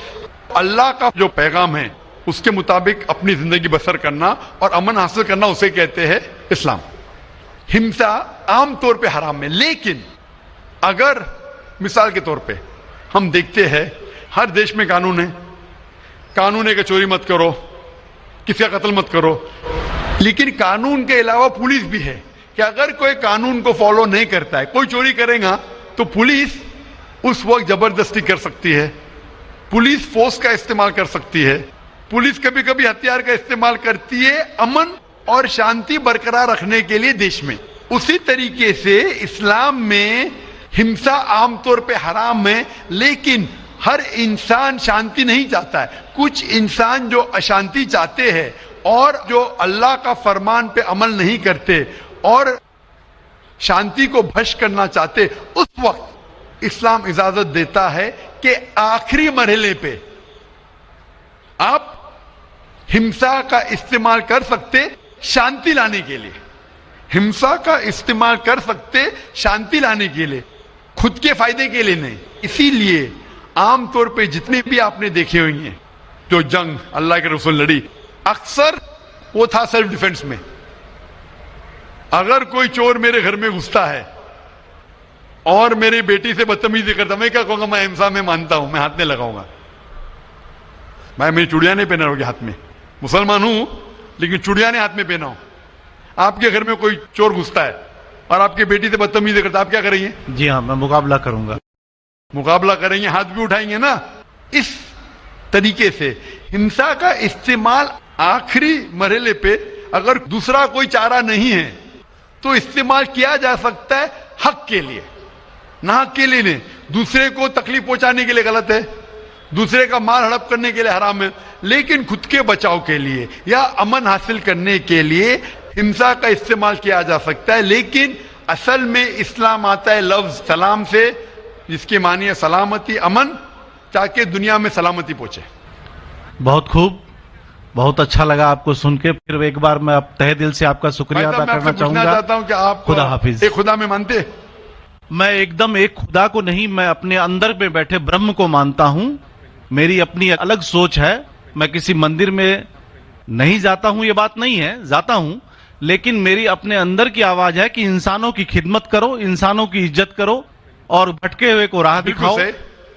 اللہ کا جو پیغام ہے اس کے مطابق اپنی زندگی بسر کرنا اور امن حاصل کرنا، اسے کہتے ہیں اسلام. ہمسا عام طور پہ حرام ہے. لیکن اگر مثال کے طور پہ ہم دیکھتے ہیں ہر دیش میں قانون ہے، قانون ہے کہ چوری مت کرو، کسی کا قتل مت کرو. لیکن قانون کے علاوہ پولیس بھی ہے کہ اگر کوئی قانون کو فالو نہیں کرتا ہے، کوئی چوری کرے گا تو پولیس اس وقت زبردستی کر سکتی ہے، پولیس فورس کا استعمال کر سکتی ہے، پولیس کبھی کبھی ہتھیار کا استعمال کرتی ہے امن اور شانتی برقرار رکھنے کے لیے دیش میں. اسی طریقے سے اسلام میں ہمسا عام طور پہ حرام ہے. لیکن ہر انسان شانتی نہیں چاہتا ہے. کچھ انسان جو اشانتی چاہتے ہیں اور جو اللہ کا فرمان پہ عمل نہیں کرتے اور شانتی کو بھش کرنا چاہتے، اس وقت اسلام اجازت دیتا ہے کہ آخری مرحلے پہ آپ ہمسا کا استعمال کر سکتے شانتی لانے کے لیے. ہمسا کا استعمال کر سکتے شانتی لانے کے لیے، خود کے فائدے کے لیے نہیں. اسی لیے عام طور پہ جتنے بھی آپ نے دیکھے ہوئے ہیں جو جنگ اللہ کے رسول لڑی، اکثر وہ تھا سیلف ڈیفنس میں. اگر کوئی چور میرے گھر میں گھستا ہے اور میری بیٹی سے بدتمیزی کرتا، میں کیا کہوں گا؟ میں ہمسا میں مانتا ہوں، میں ہاتھ نہیں لگاؤں گا. میں میری چوڑیاں نہیں پہنا ہوگی ہاتھ میں، مسلمان ہوں لیکن چوڑیاں نہیں ہاتھ میں پہنا ہوں. آپ کے گھر میں کوئی چور گھستا ہے اور آپ کی بیٹی سے بدتمیزی کرتا، آپ کیا کریں گے؟ جی ہاں، میں مقابلہ کروں گا. مقابلہ کریں گے، ہاتھ بھی اٹھائیں گے نا. اس طریقے سے ہمسا کا استعمال آخری مرحلے پہ اگر دوسرا کوئی چارہ نہیں ہے تو استعمال کیا جا سکتا ہے حق کے لیے، نہ حق کے لیے نہیں. دوسرے کو تکلیف پہنچانے کے لیے غلط ہے، دوسرے کا مال ہڑپ کرنے کے لیے حرام ہے. لیکن خود کے بچاؤ کے لیے یا امن حاصل کرنے کے لیے ہمسا کا استعمال کیا جا سکتا ہے. لیکن اصل میں اسلام آتا ہے لفظ سلام سے، جس کی معنی ہے سلامتی، امن، تاکہ دنیا میں سلامتی پہنچے. بہت خوب، بہت اچھا لگا آپ کو سن کے. پھر ایک بار میں تہ دل سے آپ کا شکریہ ادا کرنا چاہوں گا. چاہتا ہوں کہ آپ خدا حافظ. ایک خدا میں مانتے؟ میں ایک دم ایک خدا کو نہیں، میں اپنے اندر میں بیٹھے برہم کو مانتا ہوں. میری اپنی الگ سوچ ہے. میں کسی مندر میں نہیں جاتا ہوں، یہ بات نہیں ہے، جاتا ہوں، لیکن میری اپنے اندر کی آواز ہے کہ انسانوں کی خدمت کرو، انسانوں کی عزت کرو اور بھٹکے ہوئے کو راہ دکھاؤ.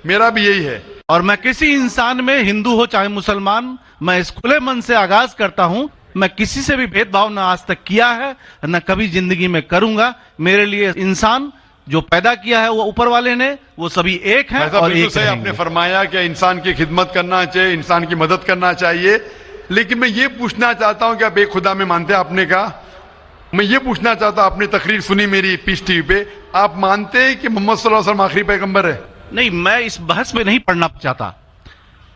میرا بھی یہی ہے. اور میں کسی انسان میں، ہندو ہو چاہے مسلمان، میں اس کھلے من سے آغاز کرتا ہوں. میں کسی سے بھی بھید بھاؤ نہ آج تک کیا ہے، نہ کبھی زندگی میں کروں گا. میرے لیے انسان جو پیدا کیا ہے وہ اوپر والے نے، وہ سبھی ایک ہیں اور ایک رہیں گے. آپ نے فرمایا کہ انسان کی خدمت کرنا چاہیے، انسان کی مدد کرنا چاہیے. لیکن میں یہ پوچھنا چاہتا ہوں کہ آپ ایک خدا میں مانتے ہیں؟ آپ نے کہا. میں یہ پوچھنا چاہتا ہوں، آپ نے تقریر سنی میری پیس ٹی وی پہ، آپ مانتے ہیں کہ محمد صلی اللہ علیہ وسلم آخری پیغمبر ہے؟ نہیں، میں اس بحث میں نہیں پڑھنا چاہتا،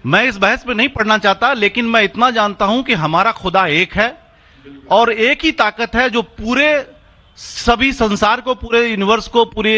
میں اس بحث میں نہیں پڑھنا چاہتا. لیکن میں اتنا جانتا ہوں کہ ہمارا خدا ایک ہے اور ایک ہی طاقت ہے جو پورے سبھی سنسار کو، پورے یونیورس کو، پورے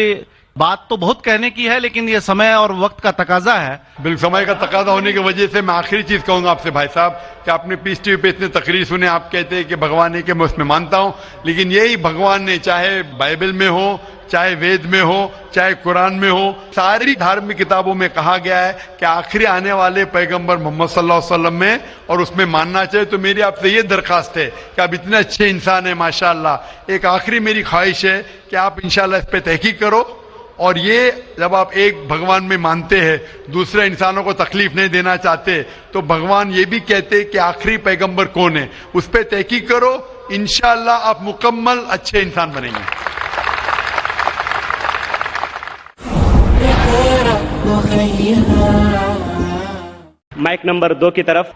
بات تو بہت کہنے کی ہے لیکن یہ سمے اور وقت کا تقاضا ہے. بالکل سمے کا تقاضا ہونے کی وجہ سے میں آخری چیز کہوں گا آپ سے بھائی صاحب کہ آپ نے پیس ٹی وی پہ اتنے تقریر سنے، آپ کہتے ہیں کہ بھگوان ہے، کہ میں اس میں مانتا ہوں. لیکن یہی بھگوان نے چاہے بائبل میں ہو، چاہے وید میں ہو، چاہے قرآن میں ہو، ساری دھارمک کتابوں میں کہا گیا ہے کہ آخری آنے والے پیغمبر محمد صلی اللہ علیہ وسلم میں، اور اس میں ماننا چاہیے. تو میری آپ سے یہ درخواست ہے کہ آپ اتنے اچھے انسان ہیں ماشاءاللہ. ایک آخری میری خواہش ہے کہ آپ انشاءاللہ اس پہ تحقیق کرو. اور یہ جب آپ ایک بھگوان میں مانتے ہیں، دوسرے انسانوں کو تکلیف نہیں دینا چاہتے، تو بھگوان یہ بھی کہتے کہ آخری پیغمبر کون ہے، اس پہ تحقیق کرو. انشاءاللہ آپ مکمل اچھے انسان بنیں گے. مائک نمبر 2 کی طرف،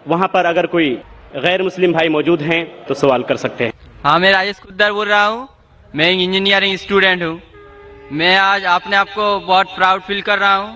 وہاں پر اگر کوئی غیر مسلم بھائی موجود ہیں تو سوال کر سکتے ہیں. ہاں، میں راجیش کدر بول رہا ہوں. میں انجینئرنگ اسٹوڈنٹ ہوں. میں آج اپنے آپ کو بہت پراؤڈ فیل کر رہا ہوں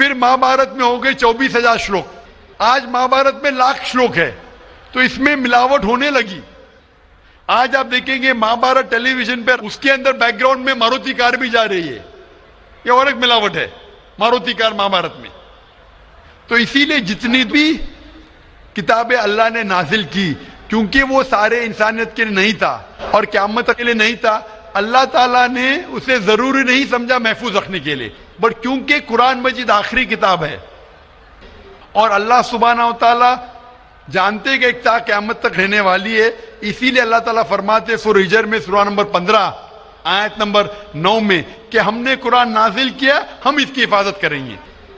پھر مہابھارت میں ہو گئے 24,000 شلوک, آج مہابھارت میں 1,00,000 شلوک ہے, تو اس میں ملاوٹ ہونے لگی. آج آپ دیکھیں گے مہابھارت ٹیلی ویژن پر, اس کے اندر بیک گراؤنڈ میں ماروتی کار بھی جا رہی ہے, یہ اور ایک ملاوٹ ہے ماروتی کار مہابھارت میں. تو اسی لیے جتنی بھی کتابیں اللہ نے نازل کی, کیونکہ وہ سارے انسانیت کے لیے نہیں تھا اور قیامت کے لیے نہیں تھا, اللہ تعالیٰ نے اسے ضروری نہیں سمجھا محفوظ رکھنے کے لیے, بٹ کیونکہ قرآن مجید آخری کتاب ہے اور اللہ سبحانہ و تعالیٰ جانتے کہ ایک تا قیامت تک رہنے والی ہے, اسی لیے اللہ تعالیٰ فرماتے سورہ ہجر میں سورہ نمبر 15 آیت نمبر 9 میں کہ ہم نے قرآن نازل کیا, ہم اس کی حفاظت کریں گے.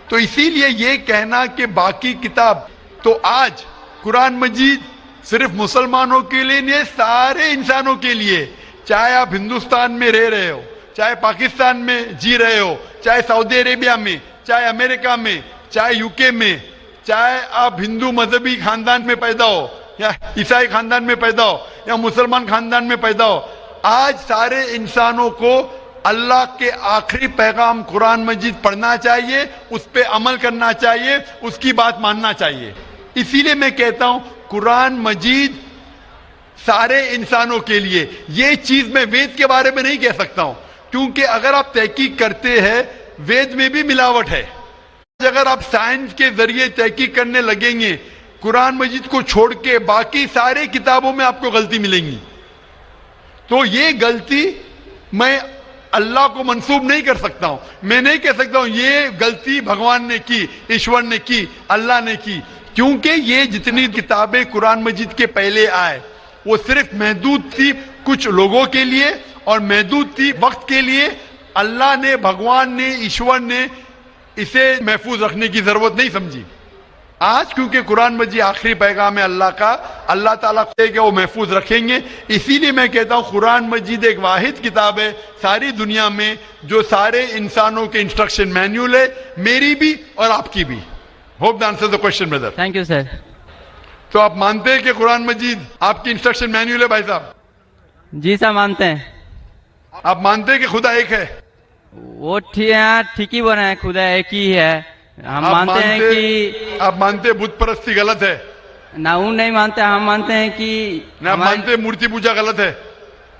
تو اسی لیے یہ کہنا کہ باقی کتاب, تو آج قرآن مجید صرف مسلمانوں کے لیے نہیں, سارے انسانوں کے لیے, چاہے آپ ہندوستان میں رہ رہے ہو, چاہے پاکستان میں جی رہے ہو, چاہے سعودی عربیہ میں, چاہے امریکہ میں, چاہے یو کے میں, چاہے آپ ہندو مذہبی خاندان میں پیدا ہو یا عیسائی خاندان میں پیدا ہو یا مسلمان خاندان میں پیدا ہو, آج سارے انسانوں کو اللہ کے آخری پیغام قرآن مجید پڑھنا چاہیے, اس پہ عمل کرنا چاہیے, اس کی بات ماننا چاہیے. اسی لیے میں کہتا ہوں قرآن مجید سارے انسانوں کے لیے. یہ چیز میں وید کے بارے میں نہیں کہہ سکتا ہوں, کیونکہ اگر آپ تحقیق کرتے ہیں وید میں بھی ملاوٹ ہے. اگر آپ سائنس کے ذریعے تحقیق کرنے لگیں گے قرآن مجید کو چھوڑ کے باقی سارے کتابوں میں آپ کو غلطی ملیں گی. تو یہ غلطی میں اللہ کو منسوب نہیں کر سکتا ہوں, میں نہیں کہہ سکتا ہوں یہ غلطی بھگوان نے کی, ایشور نے کی, اللہ نے کی, کیونکہ یہ جتنی کتابیں قرآن مجید کے پہلے آئے وہ صرف محدود تھی کچھ لوگوں کے لیے اور محدود تھی وقت کے لیے. اللہ نے, بھگوان نے, ایشور نے اسے محفوظ رکھنے کی ضرورت نہیں سمجھی. آج کیونکہ قرآن مجید آخری پیغام ہے اللہ کا, اللہ تعالیٰ کہ وہ محفوظ رکھیں گے. اسی لیے میں کہتا ہوں قرآن مجید ایک واحد کتاب ہے ساری دنیا میں جو سارے انسانوں کے انسٹرکشن مینیول ہے, میری بھی اور آپ کی بھی. Hope the answer the question Brother. Thank you sir. تو آپ مانتے ہیں کہ قرآن مجید آپ کی انسٹرکشن مینیول ہے بھائی صاحب؟ جی سر مانتے ہیں. آپ مانتے ہیں کہ خدا ایک ہے؟ وہ ٹھیک ہی بنا ہے, خدا ایک ہی ہے. ہم مانتے ہیں کہ آپ مانتے ہیں بت پرستی غلط ہے؟ نہ وہ نہیں مانتے, ہم مانتے ہیں کہ آپ مانتے ہیں مورتی پوجا غلط ہے؟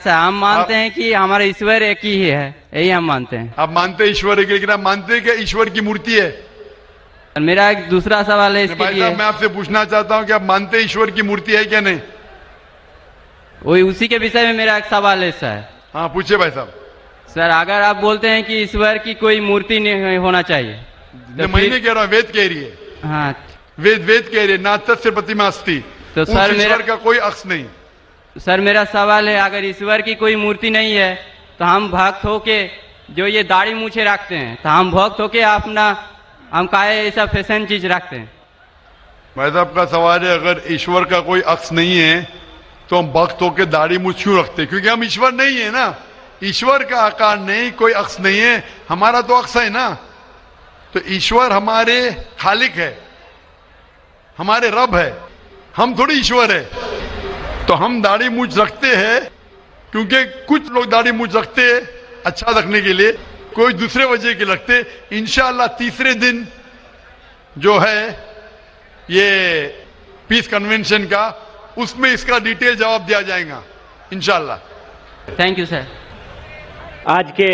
ہم مانتے ہیں کہ ہمارا ایشور ایک ہی ہے, یہی ہم مانتے ہیں. آپ مانتے ہیں ایشور ایک, لیکن آپ مانتے ہیں کہ ایشور کی مورتی ہے؟ میرا ایک دوسرا سوال ہے اس کے بھائی لیے. صاحب میں آپ سے پوچھنا چاہتا ہوں کہ آپ مانتے ہیں ایشور کی مورتی ہے کیا نہیں؟ وہی اسی کے وشے میں میرا ایک سوال ہے سر. ہاں پوچھے بھائی صاحب. سر اگر آپ بولتے ہیں کہ ایشور کی کوئی مورتی نہیں ہونا چاہیے, میں نہیں کہہ رہا ہوں, وید کہہ رہی ہے. ہاں وید کہہ رہی ہے ناتت سے پرتیما استی, تو سر ایشور کا کوئی عکس نہیں. سر میرا سوال ہے اگر ایشور کی کوئی مورتی نہیں ہے تو ہم بھکت ہو کے جو یہ داڑھی مونچھے رکھتے ہیں تو ہم بھکت ہو کے اپنا ہم کائے ایسا فیشن چیز رکھتے ہیں. بھائی صاحب کا سوال ہے اگر ایشور کا کوئی عکس نہیں ہے تو ہم بھکت ہو کے داڑھی مونچھ کیوں رکھتے؟ کیونکہ ہم ایشور نہیں ہے نا, ایشور کا آکار نہیں, کوئی عکس نہیں ہے, ہمارا تو عکس ہے نا. تو ایشور ہمارے خالق ہے, ہمارے رب ہے, ہم تھوڑی ایشور ہے. تو ہم داڑھی مونچھ رکھتے ہیں کیونکہ کچھ لوگ داڑھی مونچھ رکھتے ہیں اچھا رکھنے کے لیے, کوئی دوسرے وجہ کے لگتے. انشاءاللہ تیسرے دن جو ہے یہ پیس کنونشن کا, اس میں اس کا ڈیٹیل جواب دیا جائے گا انشاءاللہ. Thank you sir. آج کے